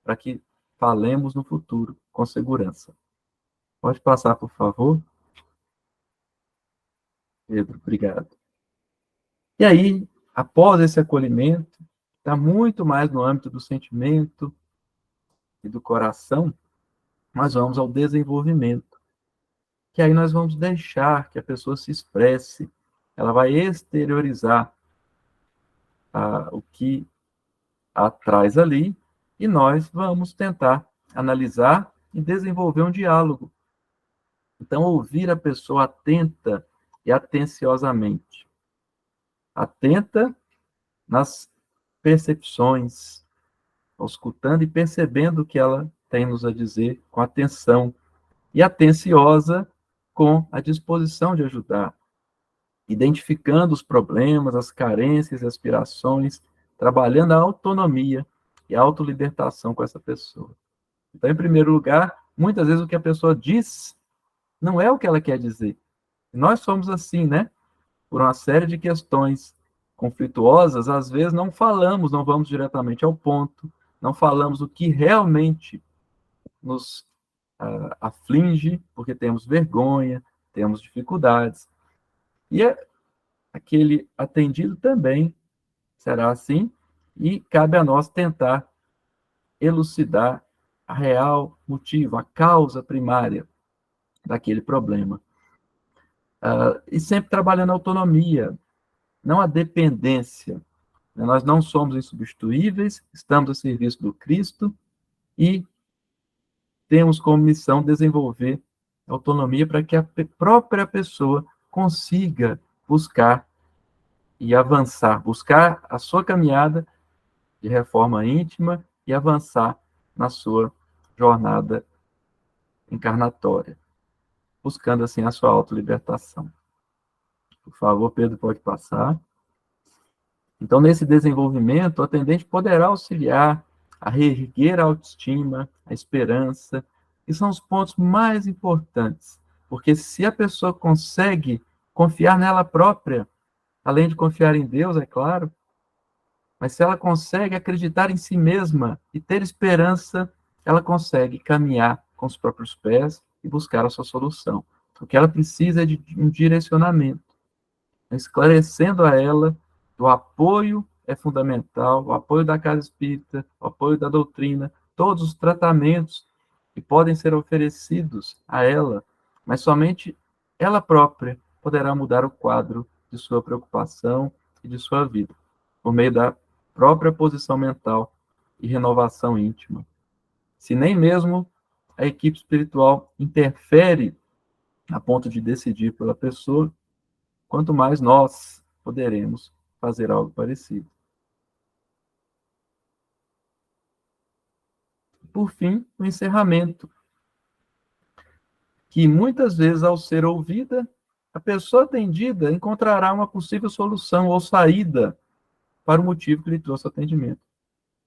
para que falemos no futuro com segurança. Pode passar, por favor? Pedro, obrigado. E aí, após esse acolhimento, está muito mais no âmbito do sentimento e do coração, nós vamos ao desenvolvimento. Que aí nós vamos deixar que a pessoa se expresse, ela vai exteriorizar o que a traz ali, e nós vamos tentar analisar e desenvolver um diálogo. Então, ouvir a pessoa atenta e atenciosamente. Atenta nas percepções, escutando e percebendo o que ela tem nos a dizer com atenção, e atenciosa com a disposição de ajudar, identificando os problemas, as carências e aspirações, trabalhando a autonomia e a autolibertação com essa pessoa. Então, em primeiro lugar, muitas vezes o que a pessoa diz não é o que ela quer dizer. Nós somos assim, né? Por uma série de questões conflituosas, às vezes não falamos, não vamos diretamente ao ponto, não falamos o que realmente nos aflige, porque temos vergonha, temos dificuldades. E aquele atendido também será assim, e cabe a nós tentar elucidar a real motivo, a causa primária daquele problema. E sempre trabalhando a autonomia, não a dependência. Nós não somos insubstituíveis, estamos a serviço do Cristo e temos como missão desenvolver autonomia para que a própria pessoa consiga buscar e avançar, buscar a sua caminhada de reforma íntima e avançar na sua jornada encarnatória, buscando assim a sua autolibertação. Por favor, Pedro, pode passar. Então, nesse desenvolvimento, o atendente poderá auxiliar a reerguer a autoestima, a esperança, que são os pontos mais importantes, porque se a pessoa consegue confiar nela própria, além de confiar em Deus, é claro, mas se ela consegue acreditar em si mesma e ter esperança, ela consegue caminhar com os próprios pés e buscar a sua solução. O que ela precisa é de um direcionamento, esclarecendo a ela que o apoio é fundamental, o apoio da casa espírita, o apoio da doutrina, todos os tratamentos que podem ser oferecidos a ela, mas somente ela própria poderá mudar o quadro de sua preocupação e de sua vida, por meio da própria posição mental e renovação íntima. Se nem mesmo a equipe espiritual interfere a ponto de decidir pela pessoa, quanto mais nós poderemos fazer algo parecido. Por fim, o encerramento, que muitas vezes, ao ser ouvida, a pessoa atendida encontrará uma possível solução ou saída para o motivo que lhe trouxe o atendimento,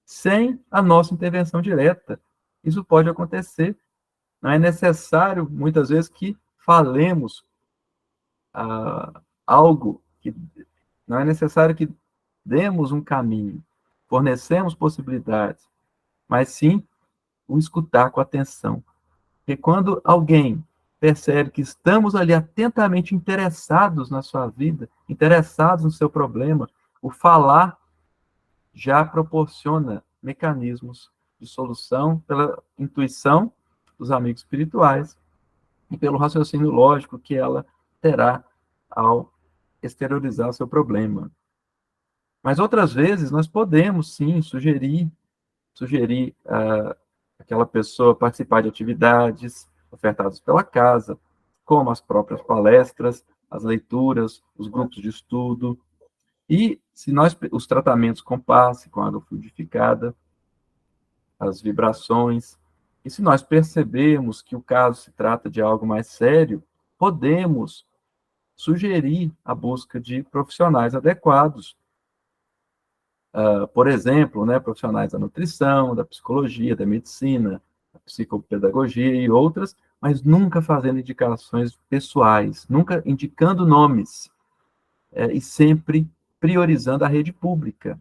sem a nossa intervenção direta. Isso pode acontecer. Não é necessário, muitas vezes, que falemos algo, não é necessário que demos um caminho, fornecemos possibilidades, mas sim o escutar com atenção. Porque quando alguém percebe que estamos ali atentamente interessados na sua vida, interessados no seu problema, o falar já proporciona mecanismos de solução pela intuição dos amigos espirituais e pelo raciocínio lógico que ela terá ao exteriorizar o seu problema. Mas outras vezes nós podemos, sim, sugerir aquela pessoa participar de atividades ofertadas pela casa, como as próprias palestras, as leituras, os grupos de estudo, e se nós, os tratamentos com passe, com água fluidificada, as vibrações, e se nós percebemos que o caso se trata de algo mais sério, podemos sugerir a busca de profissionais adequados. Por exemplo, né, profissionais da nutrição, da psicologia, da medicina, da psicopedagogia e outras, mas nunca fazendo indicações pessoais, nunca indicando nomes, e sempre priorizando a rede pública,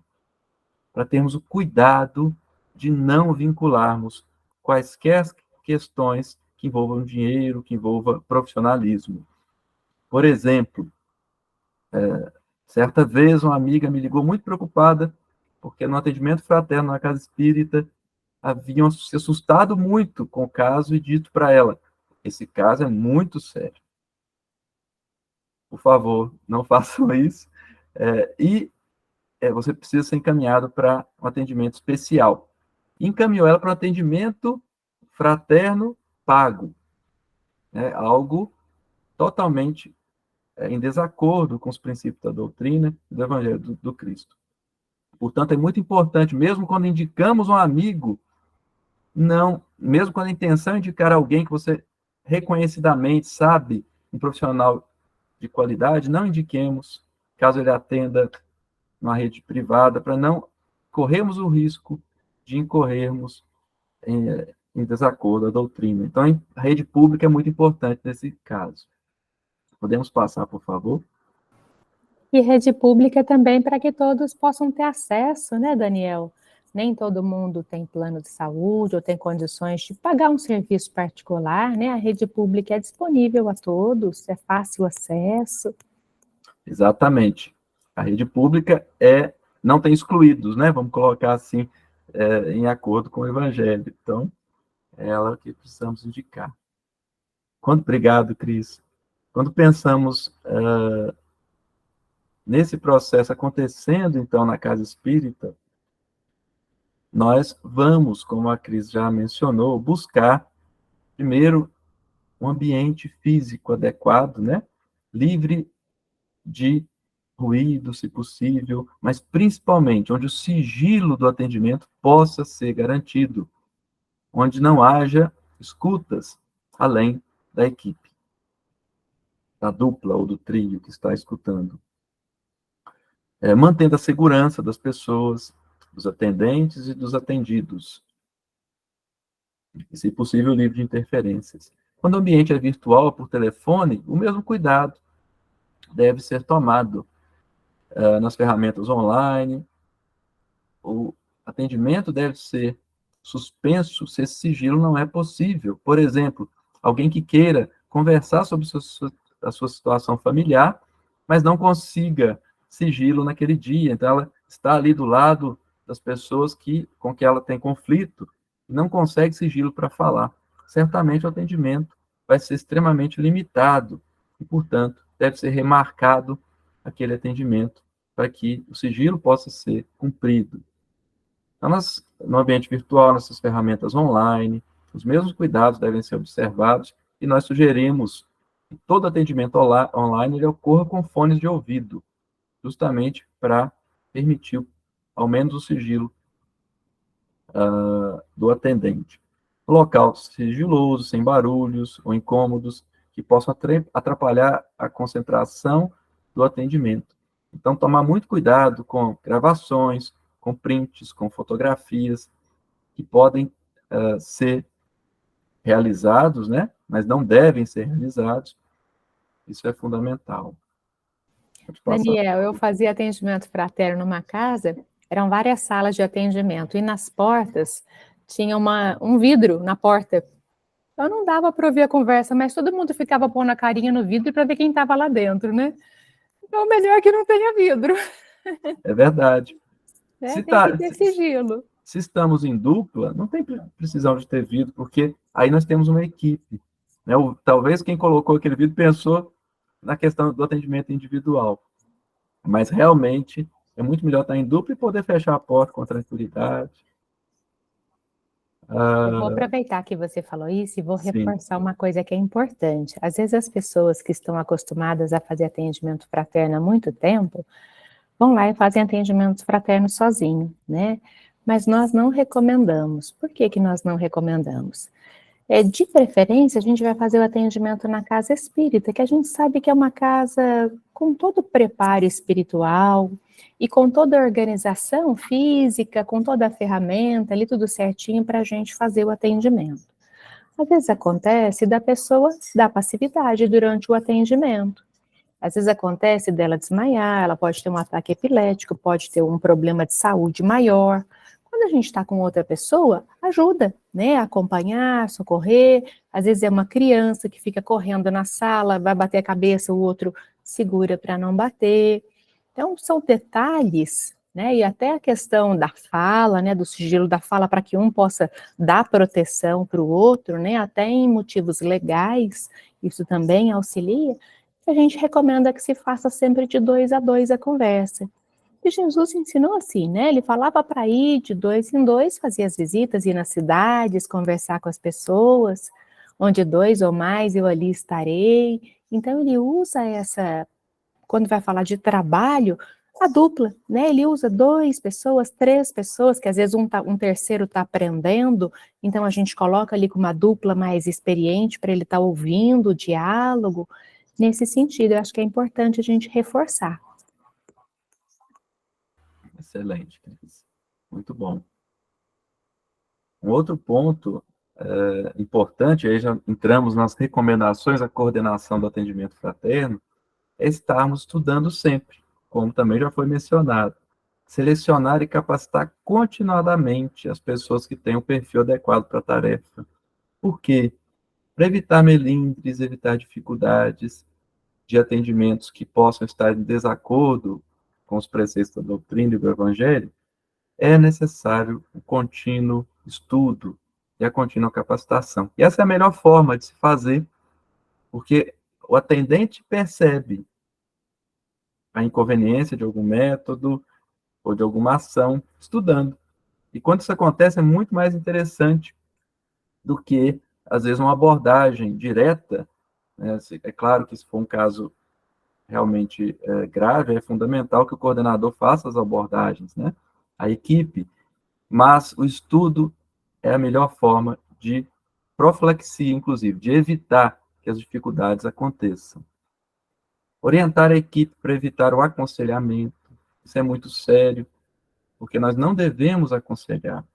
para termos o cuidado de não vincularmos quaisquer questões que envolvam dinheiro, que envolvam profissionalismo. Por exemplo, Certa vez, uma amiga me ligou muito preocupada, porque no atendimento fraterno na casa espírita, haviam se assustado muito com o caso e dito para ela: esse caso é muito sério. Por favor, não façam isso. Você precisa ser encaminhado para um atendimento especial. Encaminhou ela para um atendimento fraterno pago, né? Algo totalmente em desacordo com os princípios da doutrina e do Evangelho do Cristo. Portanto, é muito importante, mesmo quando indicamos um amigo, mesmo quando a intenção é indicar alguém que você reconhecidamente sabe, um profissional de qualidade, não indiquemos, caso ele atenda numa rede privada, para não corrermos o risco de incorrermos em desacordo à doutrina. Então, a rede pública é muito importante nesse caso. Podemos passar, por favor? E rede pública também para que todos possam ter acesso, né, Daniel? Nem todo mundo tem plano de saúde ou tem condições de pagar um serviço particular, né? A rede pública é disponível a todos, é fácil acesso. Exatamente. A rede pública não tem excluídos, né? Vamos colocar assim, em acordo com o Evangelho. Então, é ela que precisamos indicar. Obrigado, Cris. Quando pensamos nesse processo acontecendo, então, na casa espírita, nós vamos, como a Cris já mencionou, buscar, primeiro, um ambiente físico adequado, né? Livre de ruído, se possível, mas principalmente onde o sigilo do atendimento possa ser garantido, onde não haja escutas além da equipe, da dupla ou do trio que está escutando. Mantendo a segurança das pessoas, dos atendentes e dos atendidos, e, se possível, livre de interferências. Quando o ambiente é virtual ou por telefone, o mesmo cuidado deve ser tomado nas ferramentas online. O atendimento deve ser suspenso se esse sigilo não é possível. Por exemplo, alguém que queira conversar sobre a sua situação familiar, mas não consiga sigilo naquele dia. Então, ela está ali do lado das pessoas com que ela tem conflito e não consegue sigilo para falar. Certamente o atendimento vai ser extremamente limitado e, portanto, deve ser remarcado aquele atendimento para que o sigilo possa ser cumprido. Então, no ambiente virtual, nessas ferramentas online, os mesmos cuidados devem ser observados e nós sugerimos que todo atendimento online ele ocorra com fones de ouvido, justamente para permitir ao menos o sigilo do atendente. Local sigiloso, sem barulhos ou incômodos, que possam atrapalhar a concentração do atendimento. Então, tomar muito cuidado com gravações, com prints, com fotografias, que podem ser realizados, né? Mas não devem ser realizados. Isso é fundamental. Daniel, eu fazia atendimento fraterno numa casa, eram várias salas de atendimento, e nas portas tinha um vidro na porta. Então não dava para ouvir a conversa, mas todo mundo ficava pondo a carinha no vidro para ver quem estava lá dentro, né? Então melhor que não tenha vidro. É verdade. Tem que ter sigilo. Se estamos em dupla, não tem precisão de ter vidro, porque aí nós temos uma equipe, né? Talvez quem colocou aquele vidro pensou na questão do atendimento individual, mas realmente é muito melhor estar em dupla e poder fechar a porta com tranquilidade. Eu vou aproveitar que você falou isso e vou reforçar uma coisa que é importante. Às vezes as pessoas que estão acostumadas a fazer atendimento fraterno há muito tempo, vão lá e fazem atendimento fraterno sozinho, né? Mas nós não recomendamos. Por que que nós não recomendamos? De preferência, a gente vai fazer o atendimento na casa espírita, que a gente sabe que é uma casa com todo o preparo espiritual e com toda a organização física, com toda a ferramenta ali, tudo certinho para a gente fazer o atendimento. Às vezes acontece da pessoa dar passividade durante o atendimento. Às vezes acontece dela desmaiar, ela pode ter um ataque epilético, pode ter um problema de saúde maior. Quando a gente está com outra pessoa, ajuda, né? Acompanhar, socorrer. Às vezes é uma criança que fica correndo na sala, vai bater a cabeça, o outro segura para não bater. Então, são detalhes, né? E até a questão da fala, né? Do sigilo da fala, para que um possa dar proteção para o outro, né? Até em motivos legais, isso também auxilia. A gente recomenda que se faça sempre de 2 a 2 a conversa. E Jesus ensinou assim, né? Ele falava para ir de 2 em 2, fazer as visitas, ir nas cidades, conversar com as pessoas, onde 2 ou mais eu ali estarei. Então ele usa essa, quando vai falar de trabalho, a dupla, né? Ele usa 2 pessoas, 3 pessoas, que às vezes um terceiro está aprendendo, então a gente coloca ali com uma dupla mais experiente para ele estar ouvindo o diálogo. Nesse sentido, eu acho que é importante a gente reforçar. Excelente, Cris. Muito bom. Um outro ponto importante, aí já entramos nas recomendações à coordenação do atendimento fraterno, é estarmos estudando sempre, como também já foi mencionado. Selecionar e capacitar continuadamente as pessoas que têm o perfil adequado para a tarefa. Por quê? Para evitar melindres, evitar dificuldades de atendimentos que possam estar em desacordo com os preceitos da doutrina e do Evangelho, é necessário o contínuo estudo e a contínua capacitação. E essa é a melhor forma de se fazer, porque o atendente percebe a inconveniência de algum método ou de alguma ação estudando. E quando isso acontece, é muito mais interessante do que, às vezes, uma abordagem direta, né? É claro que se for um caso realmente grave, é fundamental que o coordenador faça as abordagens, né? A equipe, mas o estudo é a melhor forma de profilaxia, inclusive, de evitar que as dificuldades aconteçam. Orientar a equipe para evitar o aconselhamento, isso é muito sério, porque nós não devemos aconselhar.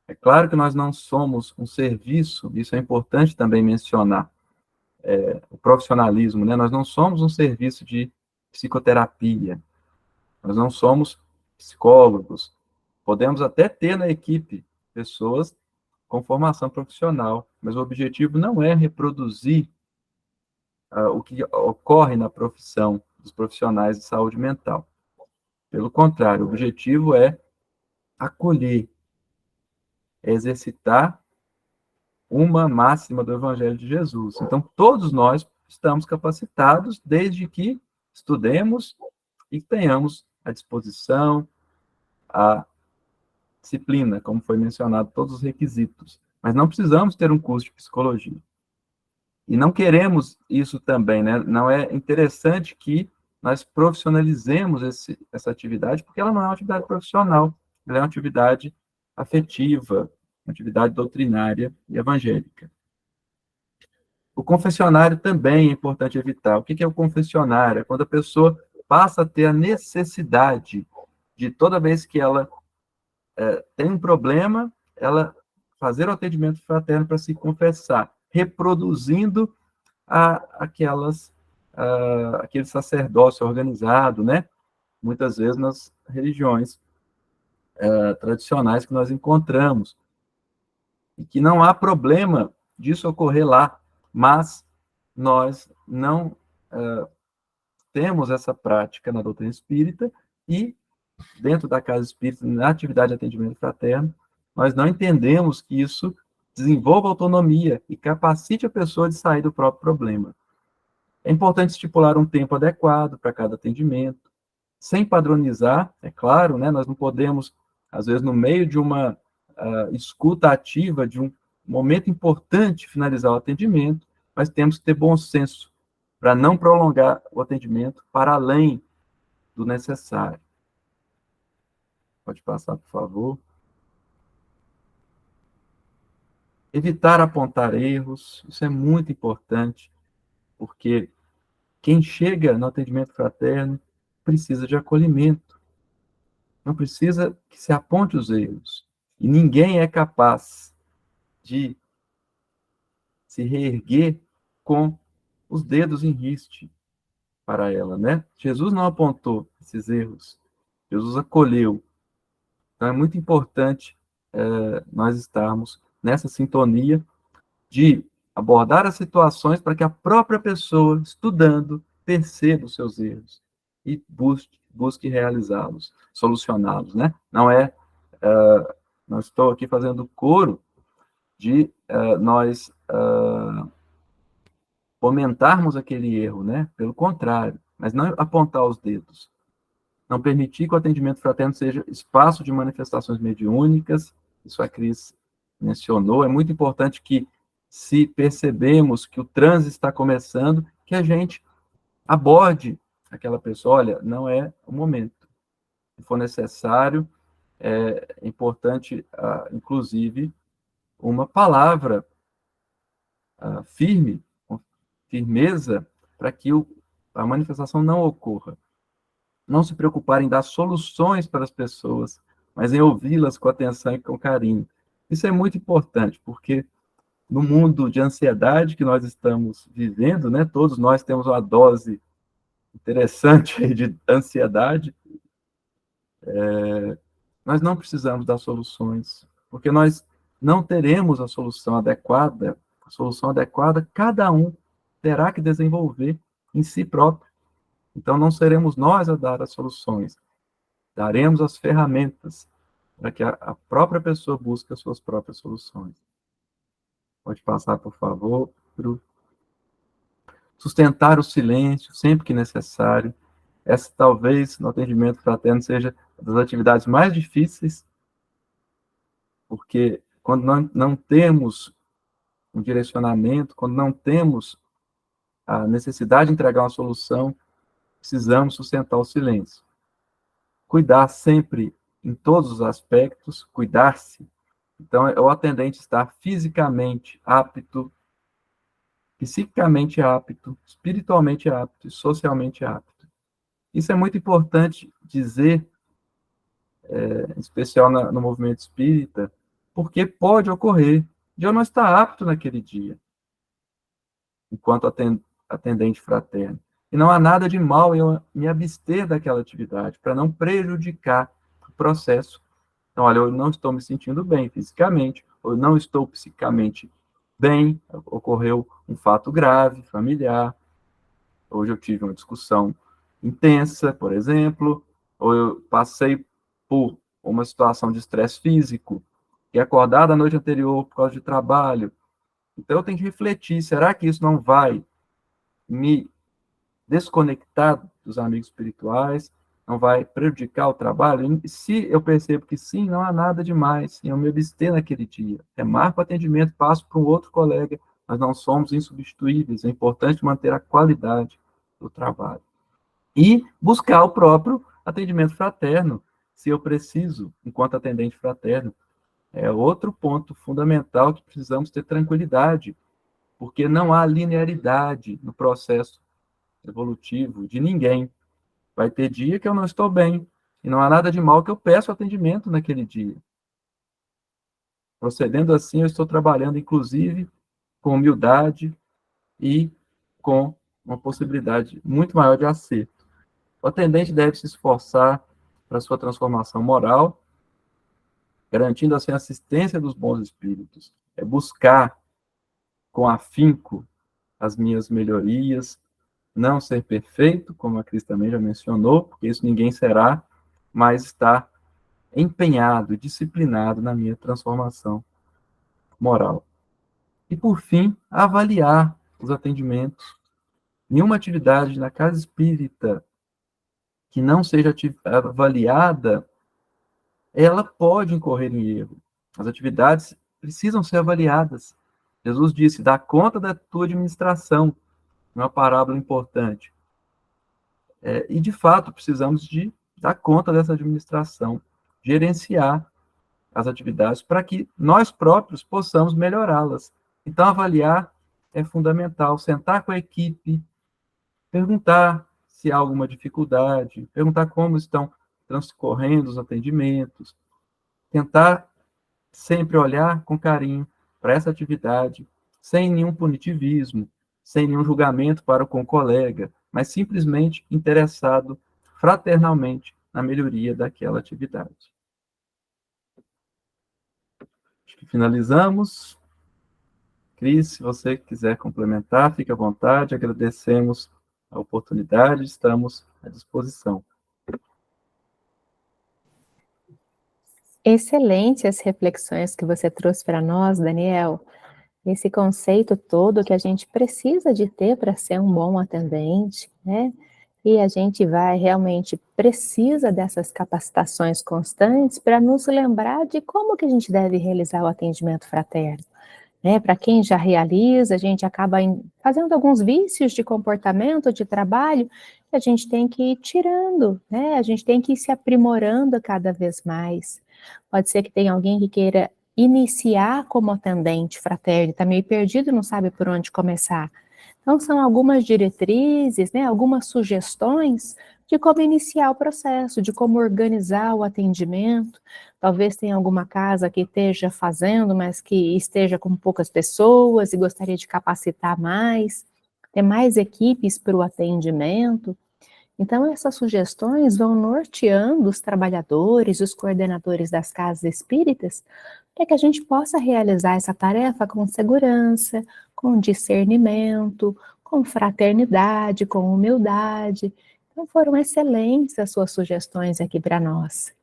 É claro que nós não somos um serviço, isso é importante também mencionar, o profissionalismo, né? Nós não somos um serviço de psicoterapia, nós não somos psicólogos. Podemos até ter na equipe pessoas com formação profissional, mas o objetivo não é reproduzir o que ocorre na profissão dos profissionais de saúde mental. Pelo contrário, o objetivo é acolher, é exercitar uma máxima do Evangelho de Jesus. Então, todos nós estamos capacitados desde que estudemos e tenhamos a disposição, a disciplina, como foi mencionado, todos os requisitos. Mas não precisamos ter um curso de psicologia. E não queremos isso também, né? Não é interessante que nós profissionalizemos essa atividade, porque ela não é uma atividade profissional, ela é uma atividade afetiva, uma atividade doutrinária e evangélica. O confessionário também é importante evitar. O que é o confessionário? É quando a pessoa passa a ter a necessidade de, toda vez que ela tem um problema, ela fazer o atendimento fraterno para se confessar, reproduzindo aquele sacerdócio organizado, né? Muitas vezes nas religiões tradicionais que nós encontramos. E que não há problema disso ocorrer lá, mas nós não temos essa prática na doutrina espírita e, dentro da casa espírita, na atividade de atendimento fraterno, nós não entendemos que isso desenvolva autonomia e capacite a pessoa de sair do próprio problema. É importante estipular um tempo adequado para cada atendimento, sem padronizar, é claro, né? Nós não podemos, às vezes, no meio de uma escuta ativa, de um momento importante, finalizar o atendimento, mas temos que ter bom senso para não prolongar o atendimento para além do necessário. Pode passar, por favor. Evitar apontar erros, isso é muito importante, porque quem chega no atendimento fraterno precisa de acolhimento. Não precisa que se aponte os erros. E ninguém é capaz de se reerguer com os dedos em riste para ela, né? Jesus não apontou esses erros. Jesus acolheu. Então, é muito importante nós estarmos nessa sintonia de abordar as situações para que a própria pessoa, estudando, perceba os seus erros e busque realizá-los, solucioná-los, né? Não estou aqui fazendo coro de nós fomentarmos aquele erro, né? Pelo contrário, mas não apontar os dedos. Não permitir que o atendimento fraterno seja espaço de manifestações mediúnicas, isso a Cris mencionou. É muito importante que, se percebemos que o transe está começando, que a gente aborde aquela pessoa. Olha, não é o momento. Se for necessário, é importante, inclusive, uma palavra firme, com firmeza, para que a manifestação não ocorra. Não se preocupar em dar soluções para as pessoas, mas em ouvi-las com atenção e com carinho. Isso é muito importante, porque no mundo de ansiedade que nós estamos vivendo, né, todos nós temos uma dose interessante de ansiedade, nós não precisamos dar soluções, porque nós não teremos a solução adequada. A solução adequada, cada um terá que desenvolver em si próprio. Então, não seremos nós a dar as soluções, daremos as ferramentas para que a própria pessoa busque as suas próprias soluções. Pode passar, por favor, Pedro. Sustentar o silêncio sempre que necessário. Essa, talvez, no atendimento fraterno, seja uma das atividades mais difíceis, porque quando não temos um direcionamento, quando não temos a necessidade de entregar uma solução, precisamos sustentar o silêncio. Cuidar sempre, em todos os aspectos, cuidar-se. Então, é o atendente estar fisicamente apto, psiquicamente apto, espiritualmente apto e socialmente apto. Isso é muito importante dizer, em especial no movimento espírita, porque pode ocorrer de eu não estar apto naquele dia, enquanto atendente fraterno. E não há nada de mal em eu me abster daquela atividade, para não prejudicar o processo. Então, olha, eu não estou me sentindo bem fisicamente, ou eu não estou psicicamente bem, ocorreu um fato grave, familiar, hoje eu tive uma discussão intensa, por exemplo, ou eu passei por uma situação de estresse físico, e acordar da noite anterior por causa de trabalho. Então, eu tenho que refletir, será que isso não vai me desconectar dos amigos espirituais, não vai prejudicar o trabalho? E se eu percebo que sim, não há nada demais em eu me abster naquele dia, remarco o atendimento, passo para um outro colega, nós não somos insubstituíveis, é importante manter a qualidade do trabalho. E buscar o próprio atendimento fraterno, se eu preciso, enquanto atendente fraterno. É outro ponto fundamental que precisamos ter tranquilidade, porque não há linearidade no processo evolutivo de ninguém. Vai ter dia que eu não estou bem, e não há nada de mal que eu peço atendimento naquele dia. Procedendo assim, eu estou trabalhando, inclusive, com humildade e com uma possibilidade muito maior de acerto. O atendente deve se esforçar para a sua transformação moral, garantindo assim a assistência dos bons espíritos. É buscar com afinco as minhas melhorias, não ser perfeito, como a Cris também já mencionou, porque isso ninguém será, mas estar empenhado, disciplinado na minha transformação moral. E, por fim, avaliar os atendimentos. Nenhuma atividade na casa espírita que não seja avaliada, ela pode incorrer em erro. As atividades precisam ser avaliadas. Jesus disse, dá conta da tua administração, uma parábola importante. E, de fato, precisamos de dar conta dessa administração, gerenciar as atividades para que nós próprios possamos melhorá-las. Então, avaliar é fundamental. Sentar com a equipe, perguntar se há alguma dificuldade, perguntar como estão transcorrendo os atendimentos, tentar sempre olhar com carinho para essa atividade, sem nenhum punitivismo, sem nenhum julgamento para com o colega, mas simplesmente interessado fraternalmente na melhoria daquela atividade. Acho que finalizamos. Cris, se você quiser complementar, fique à vontade. Agradecemos a oportunidade, estamos à disposição. Excelente as reflexões que você trouxe para nós, Daniel. Esse conceito todo que a gente precisa de ter para ser um bom atendente, né? E a gente realmente precisa dessas capacitações constantes para nos lembrar de como que a gente deve realizar o atendimento fraterno. Né? Para quem já realiza, a gente acaba fazendo alguns vícios de comportamento, de trabalho, que a gente tem que ir tirando, né? A gente tem que ir se aprimorando cada vez mais. Pode ser que tenha alguém que queira iniciar como atendente fraterno, está meio perdido, não sabe por onde começar. Então, são algumas diretrizes, né, algumas sugestões de como iniciar o processo, de como organizar o atendimento. Talvez tenha alguma casa que esteja fazendo, mas que esteja com poucas pessoas e gostaria de capacitar mais, ter mais equipes para o atendimento. Então, essas sugestões vão norteando os trabalhadores, os coordenadores das casas espíritas, para que a gente possa realizar essa tarefa com segurança, com discernimento, com fraternidade, com humildade. Então, foram excelentes as suas sugestões aqui para nós.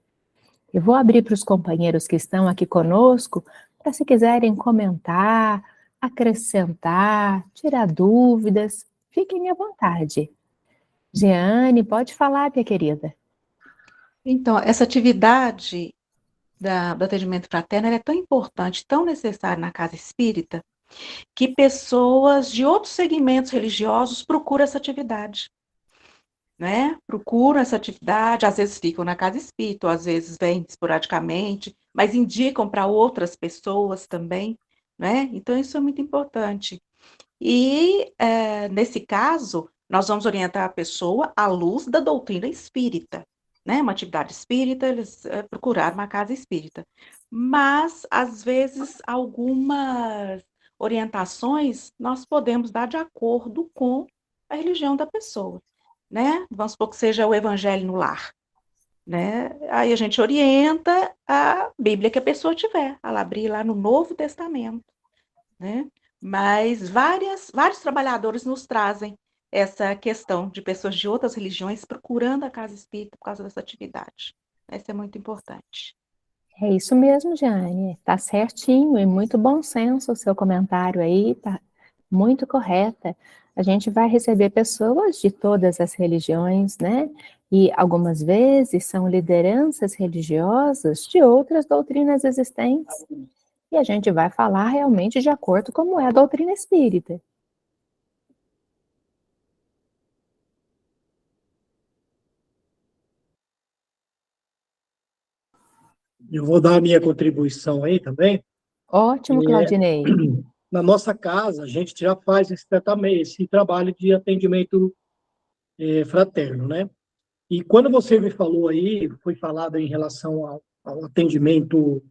Eu vou abrir para os companheiros que estão aqui conosco, para se quiserem comentar, acrescentar, tirar dúvidas, fiquem à vontade. Jeane, pode falar, minha querida. Então, essa atividade do atendimento fraterno ela é tão importante, tão necessária na casa espírita, que pessoas de outros segmentos religiosos procuram essa atividade. Né? Procuram essa atividade, às vezes ficam na casa espírita, ou às vezes vêm esporadicamente, mas indicam para outras pessoas também. Né? Então, isso é muito importante. E, nesse caso, nós vamos orientar a pessoa à luz da doutrina espírita. Né? Uma atividade espírita, eles procuraram uma casa espírita. Mas, às vezes, algumas orientações nós podemos dar de acordo com a religião da pessoa. Né? Vamos supor que seja o evangelho no lar. Né? Aí a gente orienta a Bíblia que a pessoa tiver, ela abrir lá no Novo Testamento. Né? Mas vários trabalhadores nos trazem essa questão de pessoas de outras religiões procurando a casa espírita por causa dessa atividade. Isso é muito importante. É isso mesmo, Jeane, está certinho e muito bom senso o seu comentário aí, está muito correta. A gente vai receber pessoas de todas as religiões, né? E algumas vezes são lideranças religiosas de outras doutrinas existentes. E a gente vai falar realmente de acordo com como é a doutrina espírita. Eu vou dar a minha contribuição aí também. Ótimo, Claudinei. Na nossa casa, a gente já faz esse trabalho de atendimento fraterno, né? E quando você me falou aí, foi falado em relação ao atendimento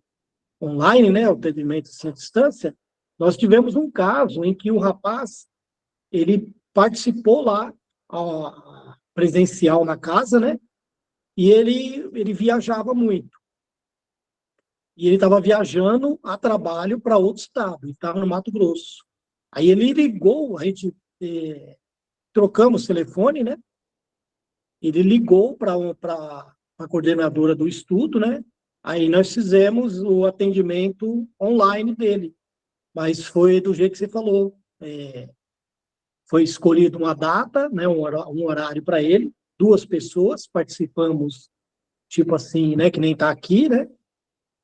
online, né? O atendimento à distância, nós tivemos um caso em que o rapaz, ele participou lá, presencial na casa, né? E ele viajava muito. E ele estava viajando a trabalho para outro estado, estava no Mato Grosso. Aí ele ligou, a gente trocamos telefone, né? Ele ligou para a coordenadora do estudo, né? Aí nós fizemos o atendimento online dele. Mas foi do jeito que você falou. Foi escolhido uma data, né? Um horário para ele. 2 pessoas participamos, tipo assim, né? Que nem está aqui, né?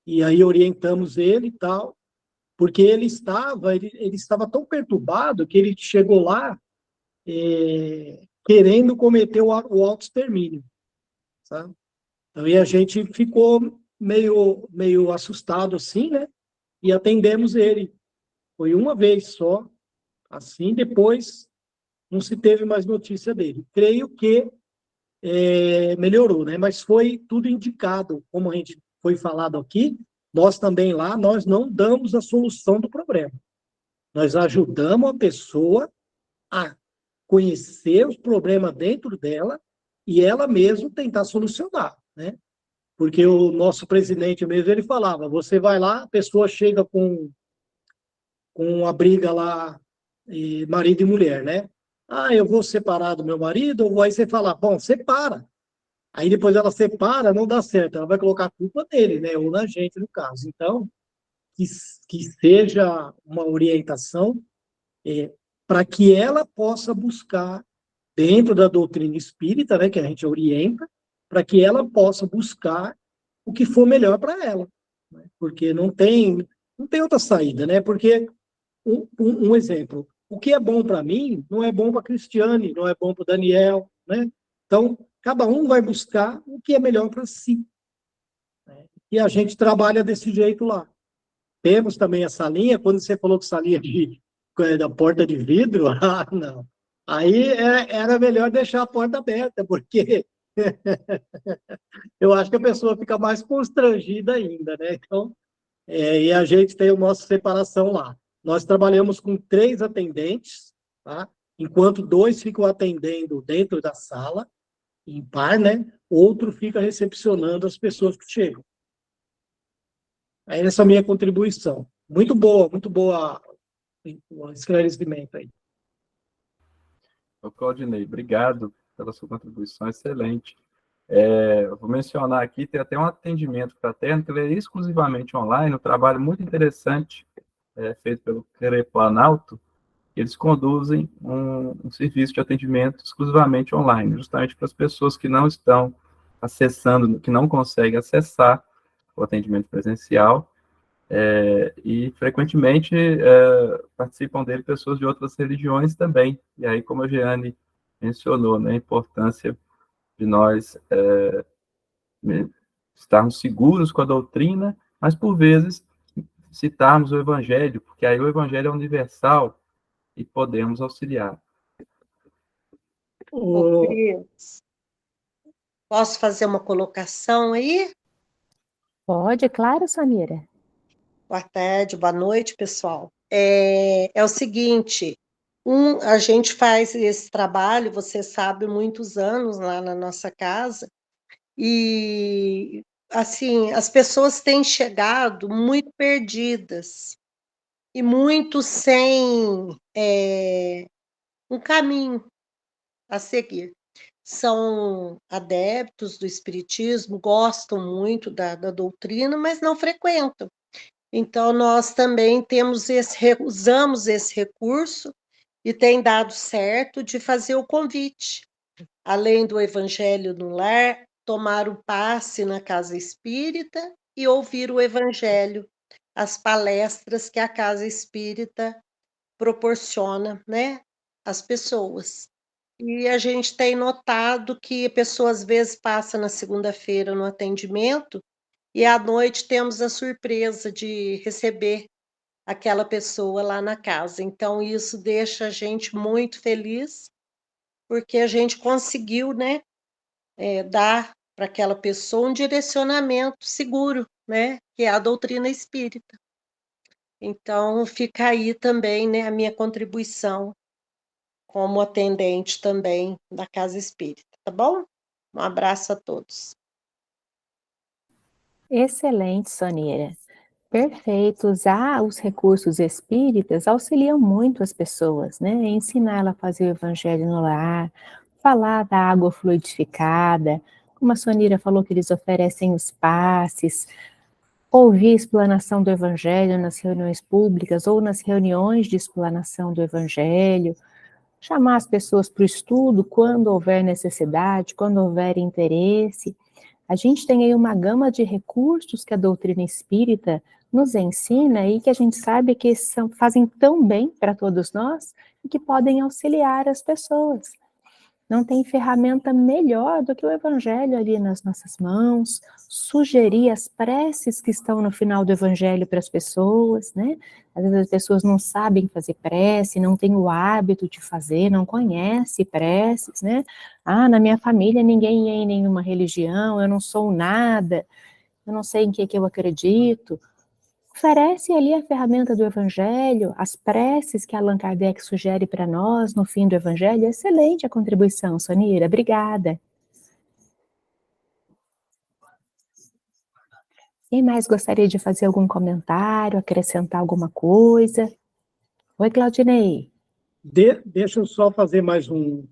E aí orientamos ele e tal, porque ele estava tão perturbado que ele chegou lá querendo cometer o autoextermínio, sabe? Então, e a gente ficou meio assustado assim, né? E atendemos ele. Foi uma vez só, assim, depois não se teve mais notícia dele. Creio que melhorou, né? Mas foi tudo indicado, como a gente foi falado aqui, nós também lá, nós não damos a solução do problema. Nós ajudamos a pessoa a conhecer os problemas dentro dela e ela mesma tentar solucionar, né? Porque o nosso presidente mesmo, ele falava, você vai lá, a pessoa chega com uma briga lá, marido e mulher, né? Ah, eu vou separar do meu marido, ou aí você fala, bom, separa. Aí depois ela separa, não dá certo, ela vai colocar a culpa nele, né? Ou na gente, no caso. Então, que, que seja uma orientação para que ela possa buscar, dentro da doutrina espírita, né, que a gente orienta, para que ela possa buscar o que for melhor para ela. Né? Porque não tem outra saída, né? Porque, um exemplo, o que é bom para mim não é bom para a Cristiane, não é bom para o Daniel, né? Então, cada um vai buscar o que é melhor para si. Né? E a gente trabalha desse jeito lá. Temos também a salinha, quando você falou que salinha da porta de vidro, ah, não. Aí era melhor deixar a porta aberta, porque eu acho que a pessoa fica mais constrangida ainda, né? Então, e a gente tem a nossa separação lá. Nós trabalhamos com 3 atendentes, tá? Enquanto 2 ficam atendendo dentro da sala, em par, né? Outro fica recepcionando as pessoas que chegam. Aí essa é a minha contribuição. Muito boa o esclarecimento aí. Ô, Claudinei, obrigado pela sua contribuição, excelente. Eu vou mencionar aqui, tem até um atendimento fraterno, que ele é exclusivamente online, um trabalho muito interessante, feito pelo Querer Planalto. Eles conduzem um serviço de atendimento exclusivamente online, justamente para as pessoas que não estão acessando, que não conseguem acessar o atendimento presencial, e frequentemente participam dele pessoas de outras religiões também. E aí, como a Jeane mencionou, né, a importância de nós estarmos seguros com a doutrina, mas por vezes citarmos o Evangelho, porque aí o Evangelho é universal e podemos auxiliar. Ô, Cris, posso fazer uma colocação aí? Pode, claro, Sonira. Boa tarde, boa noite, pessoal. É o seguinte, a gente faz esse trabalho, você sabe, muitos anos lá na nossa casa, e, assim, as pessoas têm chegado muito perdidas e muito sem um caminho a seguir. São adeptos do espiritismo, gostam muito da doutrina, mas não frequentam. Então, nós também usamos esse recurso e tem dado certo de fazer o convite. Além do Evangelho no Lar, tomar o passe na Casa Espírita e ouvir o Evangelho, as palestras que a Casa Espírita proporciona, né, às pessoas. E a gente tem notado que a pessoa às vezes passa na segunda-feira no atendimento e à noite temos a surpresa de receber aquela pessoa lá na casa. Então, isso deixa a gente muito feliz, porque a gente conseguiu, né, dar para aquela pessoa um direcionamento seguro, né, que é a doutrina espírita. Então, fica aí também, né, a minha contribuição como atendente também da Casa Espírita, tá bom? Um abraço a todos. Excelente, Sonira. Perfeito. Usar os recursos espíritas auxiliam muito as pessoas, né? Ensinar ela a fazer o evangelho no lar, falar da água fluidificada, como a Sonira falou que eles oferecem os passes, ouvir a explanação do evangelho nas reuniões públicas ou nas reuniões de explanação do evangelho, chamar as pessoas para o estudo quando houver necessidade, quando houver interesse. A gente tem aí uma gama de recursos que a doutrina espírita nos ensina e que a gente sabe que fazem tão bem para todos nós e que podem auxiliar as pessoas. Não tem ferramenta melhor do que o evangelho ali nas nossas mãos, sugerir as preces que estão no final do evangelho para as pessoas, né? Às vezes as pessoas não sabem fazer prece, não têm o hábito de fazer, não conhecem preces, né? Ah, na minha família ninguém é em nenhuma religião, eu não sou nada, eu não sei em que eu acredito. Oferece ali a ferramenta do Evangelho, as preces que Allan Kardec sugere para nós no fim do Evangelho. Excelente a contribuição, Sonira. Obrigada. Quem mais gostaria de fazer algum comentário, acrescentar alguma coisa? Oi, Claudinei. Deixa eu só fazer mais uma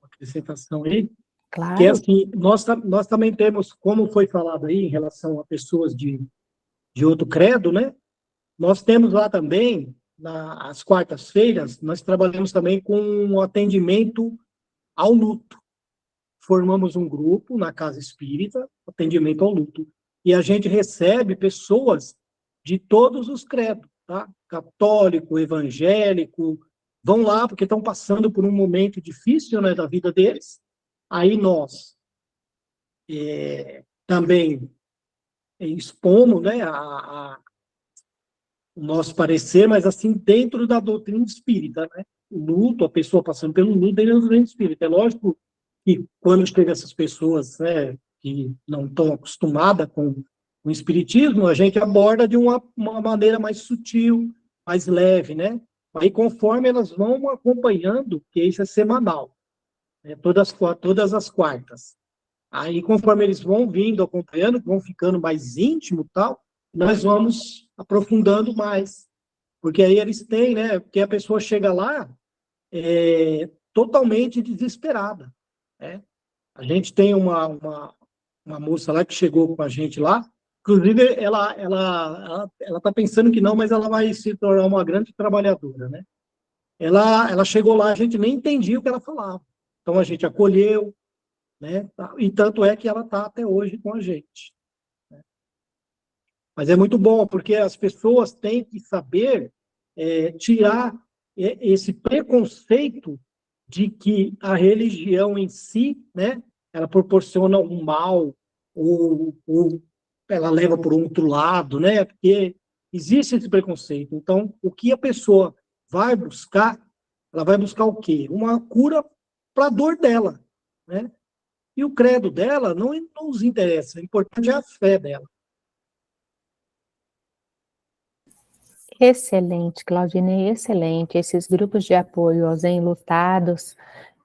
acrescentação aí, que é Claro. assim, nós também temos, como foi falado aí, em relação a pessoas de outro credo, né? Nós temos lá também, às quartas-feiras, nós trabalhamos também com um atendimento ao luto. Formamos um grupo na Casa Espírita, atendimento ao luto. E a gente recebe pessoas de todos os credos, tá? Católico, evangélico, vão lá porque estão passando por um momento difícil, né, da vida deles. Aí nós também expomos, né, o nosso parecer, mas assim, dentro da doutrina espírita, né? O luto, a pessoa passando pelo luto dentro da doutrina espírita. É lógico que quando chega essas pessoas, né, que não estão acostumadas com o espiritismo, a gente aborda de uma maneira mais sutil, mais leve, né? Aí, conforme elas vão acompanhando, que isso é semanal, né, todas as quartas. Aí, conforme eles vão vindo, acompanhando, vão ficando mais íntimo tal, nós vamos aprofundando mais. Porque aí eles têm, né? Porque a pessoa chega lá totalmente desesperada, né? A gente tem uma moça lá que chegou com a gente lá, inclusive ela tá pensando que não, mas ela vai se tornar uma grande trabalhadora, né? Ela chegou lá, a gente nem entendia o que ela falava. Então a gente acolheu, né? E tanto é que ela está até hoje com a gente. Mas é muito bom, porque as pessoas têm que saber tirar esse preconceito de que a religião em si, né, ela proporciona um mal, ou ela leva por outro lado, né, porque existe esse preconceito. Então, o que a pessoa vai buscar, ela vai buscar o quê? Uma cura para a dor dela, né? E o credo dela não nos interessa, o importante é a fé dela. Excelente, Claudinei, excelente. Esses grupos de apoio aos enlutados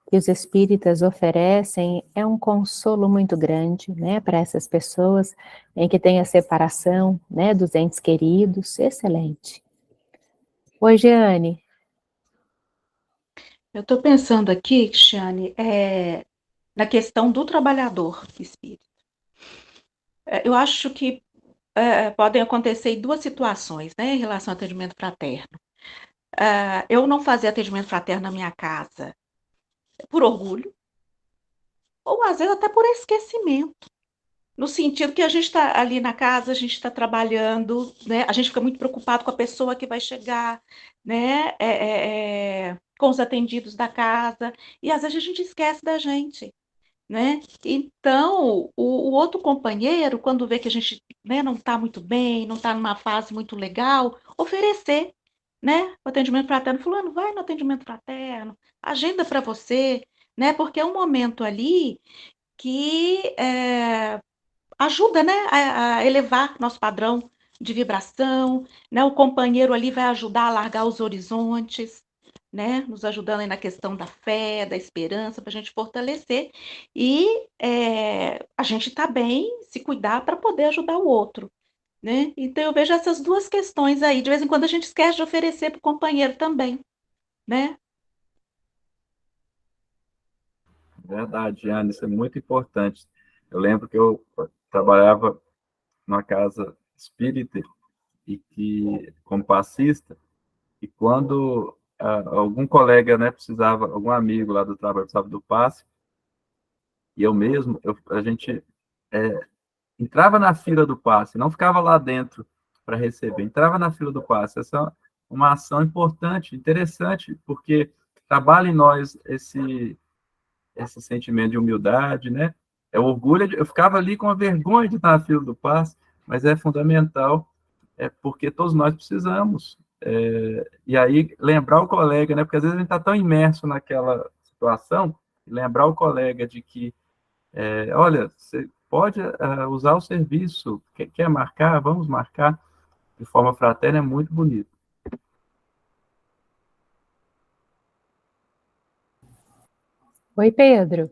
que os espíritas oferecem é um consolo muito grande, né, para essas pessoas em que tem a separação, né, dos entes queridos. Excelente. Oi, Jeane. Eu estou pensando aqui, Cristiane, na questão do trabalhador espírita. Eu acho que podem acontecer duas situações, né, em relação ao atendimento fraterno. Eu não fazia atendimento fraterno na minha casa por orgulho, ou às vezes até por esquecimento. No sentido que a gente está ali na casa, a gente está trabalhando, né? A gente fica muito preocupado com a pessoa que vai chegar, né? Com os atendidos da casa, e às vezes a gente esquece da gente, né? Então, o outro companheiro, quando vê que a gente, né, não está muito bem, não está numa fase muito legal, oferecer, né, o atendimento fraterno, fulano, vai no atendimento fraterno, agenda para você, né? Porque é um momento ali que ajuda, né, a elevar nosso padrão de vibração, né? O companheiro ali vai ajudar a alargar os horizontes, né? Nos ajudando aí na questão da fé, da esperança, para a gente fortalecer e a gente tá bem, se cuidar para poder ajudar o outro, né? Então eu vejo essas duas questões aí. De vez em quando a gente esquece de oferecer para o companheiro também, né? Verdade, Ana, isso é muito importante. Eu lembro que eu trabalhava numa casa espírita e que, como passista, e quando algum colega, né, precisava, algum amigo lá do trabalho precisava do passe, e eu mesmo, a gente entrava na fila do passe, não ficava lá dentro para receber, entrava na fila do passe. Essa é uma ação importante, interessante, porque trabalha em nós esse sentimento de humildade, né? É o orgulho, eu ficava ali com a vergonha de estar na fila do passe, mas é fundamental, porque todos nós precisamos. E aí, lembrar o colega, né? Porque às vezes a gente está tão imerso naquela situação, lembrar o colega de que, olha, você pode usar o serviço, quer marcar? Vamos marcar de forma fraterna, é muito bonito. Oi, Pedro.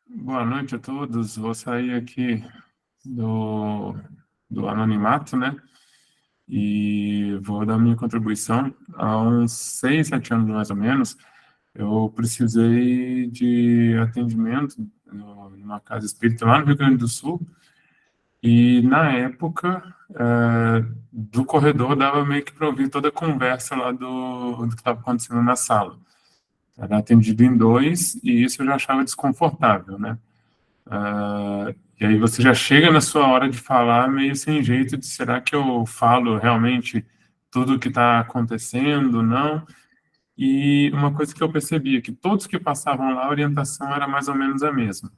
Boa noite a todos. Vou sair aqui do anonimato, né? E vou dar minha contribuição. Há uns 6, 7 anos, mais ou menos, eu precisei de atendimento numa casa espírita lá no Rio Grande do Sul, e na época, do corredor dava meio que para ouvir toda a conversa lá do que estava acontecendo na sala. Era atendido em 2, e isso eu já achava desconfortável, né? E aí você já chega na sua hora de falar meio sem jeito de será que eu falo realmente tudo o que está acontecendo, não? E uma coisa que eu percebi é que todos que passavam lá, a orientação era mais ou menos a mesma.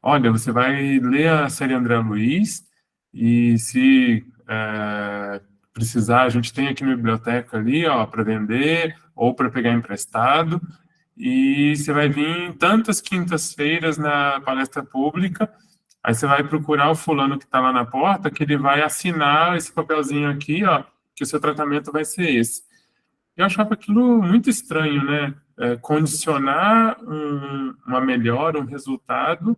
Olha, você vai ler a série André Luiz, e se precisar, a gente tem aqui na biblioteca ali, ó, para vender ou para pegar emprestado, e você vai vir tantas quintas-feiras na palestra pública, aí você vai procurar o fulano que está lá na porta, que ele vai assinar esse papelzinho aqui, ó, que o seu tratamento vai ser esse. Eu achava aquilo muito estranho, né? Condicionar uma melhora, um resultado,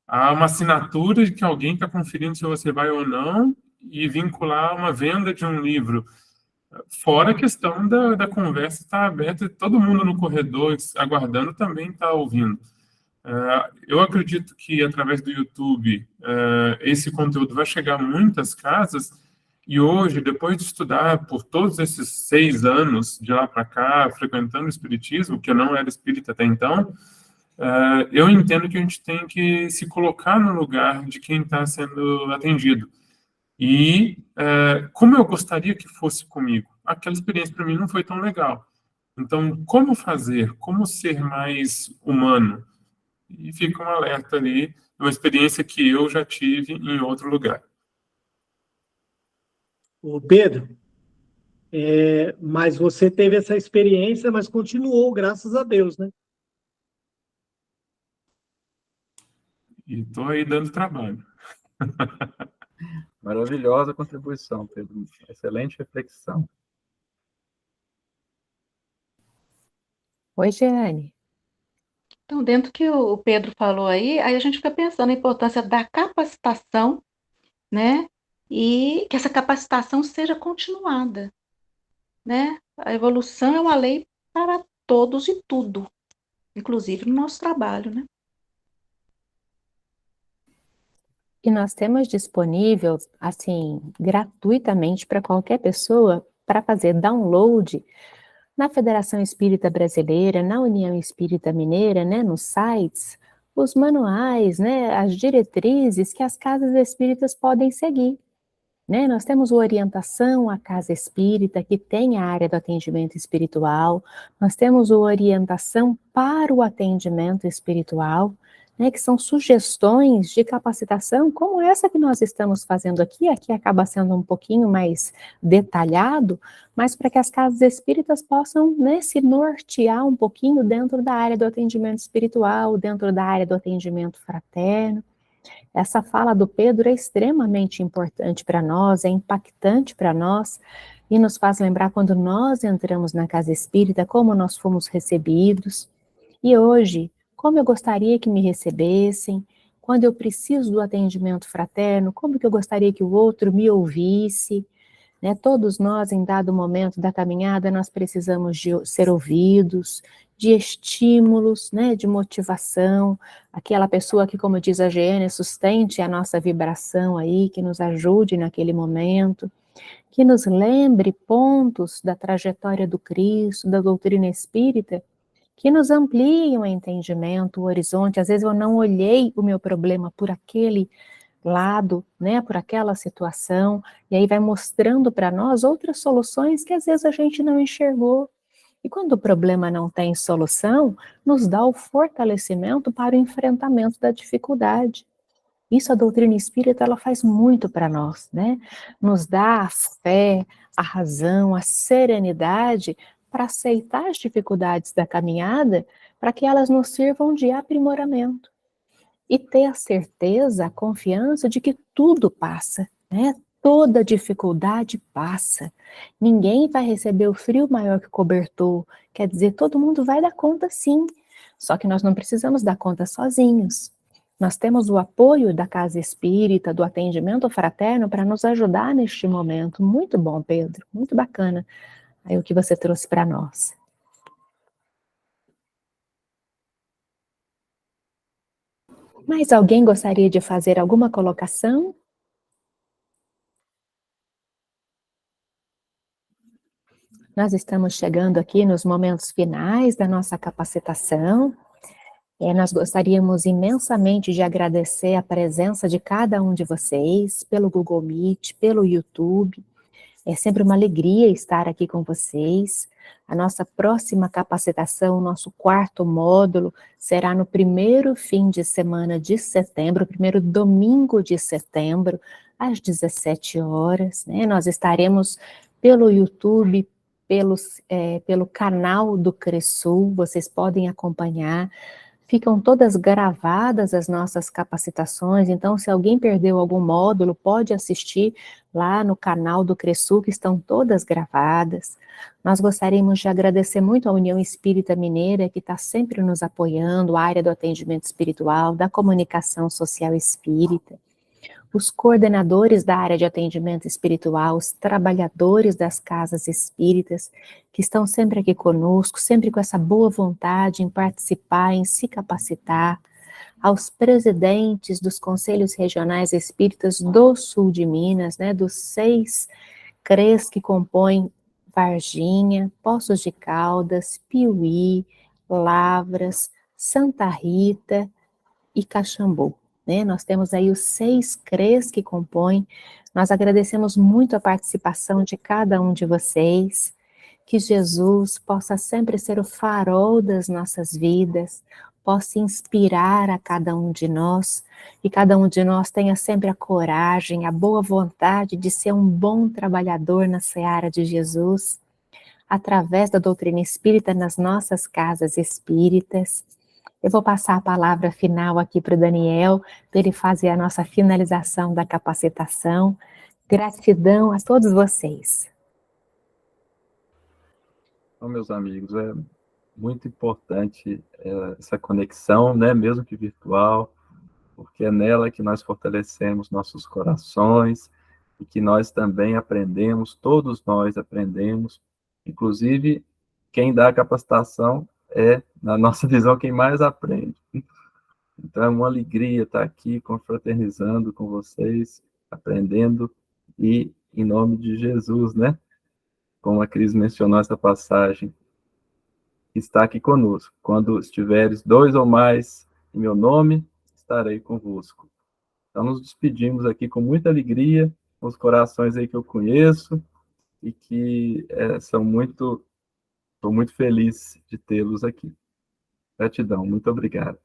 a uma assinatura de que alguém está conferindo se você vai ou não, e vincular uma venda de um livro. Fora a questão da conversa estar aberta, todo mundo no corredor aguardando também está ouvindo. Eu acredito que através do YouTube esse conteúdo vai chegar a muitas casas, e hoje, depois de estudar por todos esses 6 anos de lá para cá, frequentando o Espiritismo, que eu não era espírita até então, eu entendo que a gente tem que se colocar no lugar de quem está sendo atendido. E como eu gostaria que fosse comigo. Aquela experiência para mim não foi tão legal. Então, como fazer? Como ser mais humano? E fica um alerta ali, uma experiência que eu já tive em outro lugar. Ô Pedro, mas você teve essa experiência, mas continuou, graças a Deus, né? E estou aí dando trabalho. Maravilhosa contribuição, Pedro. Excelente reflexão. Oi, Jeane. Então, dentro do que o Pedro falou aí a gente fica pensando na importância da capacitação, né? E que essa capacitação seja continuada, né? A evolução é uma lei para todos e tudo, inclusive no nosso trabalho, né? E nós temos disponível, assim, gratuitamente para qualquer pessoa, para fazer download na Federação Espírita Brasileira, na União Espírita Mineira, né, nos sites, os manuais, né, as diretrizes que as casas espíritas podem seguir. Né? Nós temos o Orientação à Casa Espírita, que tem a área do atendimento espiritual, nós temos o Orientação para o Atendimento Espiritual, né, que são sugestões de capacitação, como essa que nós estamos fazendo aqui acaba sendo um pouquinho mais detalhado, mas para que as casas espíritas possam, né, se nortear um pouquinho dentro da área do atendimento espiritual, dentro da área do atendimento fraterno. Essa fala do Pedro é extremamente importante para nós, é impactante para nós, e nos faz lembrar quando nós entramos na casa espírita, como nós fomos recebidos. E hoje, como eu gostaria que me recebessem, quando eu preciso do atendimento fraterno, como que eu gostaria que o outro me ouvisse, né? Todos nós, em dado momento da caminhada, nós precisamos de ser ouvidos, de estímulos, né? De motivação, aquela pessoa que, como diz a Jeane, sustente a nossa vibração aí, que nos ajude naquele momento, que nos lembre pontos da trajetória do Cristo, da doutrina espírita, que nos ampliem o entendimento, o horizonte. Às vezes eu não olhei o meu problema por aquele lado, né, por aquela situação, e aí vai mostrando para nós outras soluções que às vezes a gente não enxergou. E quando o problema não tem solução, nos dá o fortalecimento para o enfrentamento da dificuldade. Isso a doutrina espírita ela faz muito para nós, né? Nos dá a fé, a razão, a serenidade para aceitar as dificuldades da caminhada, para que elas nos sirvam de aprimoramento. E ter a certeza, a confiança de que tudo passa, né? Toda dificuldade passa. Ninguém vai receber o frio maior que o cobertor. Quer dizer, todo mundo vai dar conta sim. Só que nós não precisamos dar conta sozinhos. Nós temos o apoio da Casa Espírita, do atendimento fraterno, para nos ajudar neste momento. Muito bom, Pedro, muito bacana aí o que você trouxe para nós. Mais alguém gostaria de fazer alguma colocação? Nós estamos chegando aqui nos momentos finais da nossa capacitação. Nós gostaríamos imensamente de agradecer a presença de cada um de vocês, pelo Google Meet, pelo YouTube. É sempre uma alegria estar aqui com vocês. A nossa próxima capacitação, o nosso 4º módulo, será no primeiro fim de semana de setembro, primeiro domingo de setembro, às 17 horas. Né? Nós estaremos pelo YouTube, pelo canal do Cressul, vocês podem acompanhar. Ficam todas gravadas as nossas capacitações, então se alguém perdeu algum módulo, pode assistir lá no canal do Cressul, que estão todas gravadas. Nós gostaríamos de agradecer muito à União Espírita Mineira, que está sempre nos apoiando, a área do atendimento espiritual, da comunicação social espírita, os coordenadores da área de atendimento espiritual, os trabalhadores das casas espíritas, que estão sempre aqui conosco, sempre com essa boa vontade em participar, em se capacitar, aos presidentes dos conselhos regionais espíritas do sul de Minas, né, dos 6 CREs que compõem Varginha, Poços de Caldas, Piuí, Lavras, Santa Rita e Caxambu. Né? Nós temos aí os 6 CREs que compõem. Nós agradecemos muito a participação de cada um de vocês. Que Jesus possa sempre ser o farol das nossas vidas, possa inspirar a cada um de nós, e cada um de nós tenha sempre a coragem, a boa vontade de ser um bom trabalhador na seara de Jesus, através da doutrina espírita nas nossas casas espíritas. Eu vou passar a palavra final aqui para o Daniel, para ele fazer a nossa finalização da capacitação. Gratidão a todos vocês. Então, meus amigos, é muito importante essa conexão, né, mesmo que virtual, porque é nela que nós fortalecemos nossos corações e que nós também aprendemos, todos nós aprendemos, inclusive quem dá a capacitação é, na nossa visão, quem mais aprende. Então é uma alegria estar aqui confraternizando com vocês, aprendendo e em nome de Jesus, né? Como a Cris mencionou essa passagem, está aqui conosco. Quando estiveres 2 ou mais em meu nome, estarei convosco. Então nos despedimos aqui com muita alegria, com os corações aí que eu conheço e que estou muito feliz de tê-los aqui. Gratidão, muito obrigado.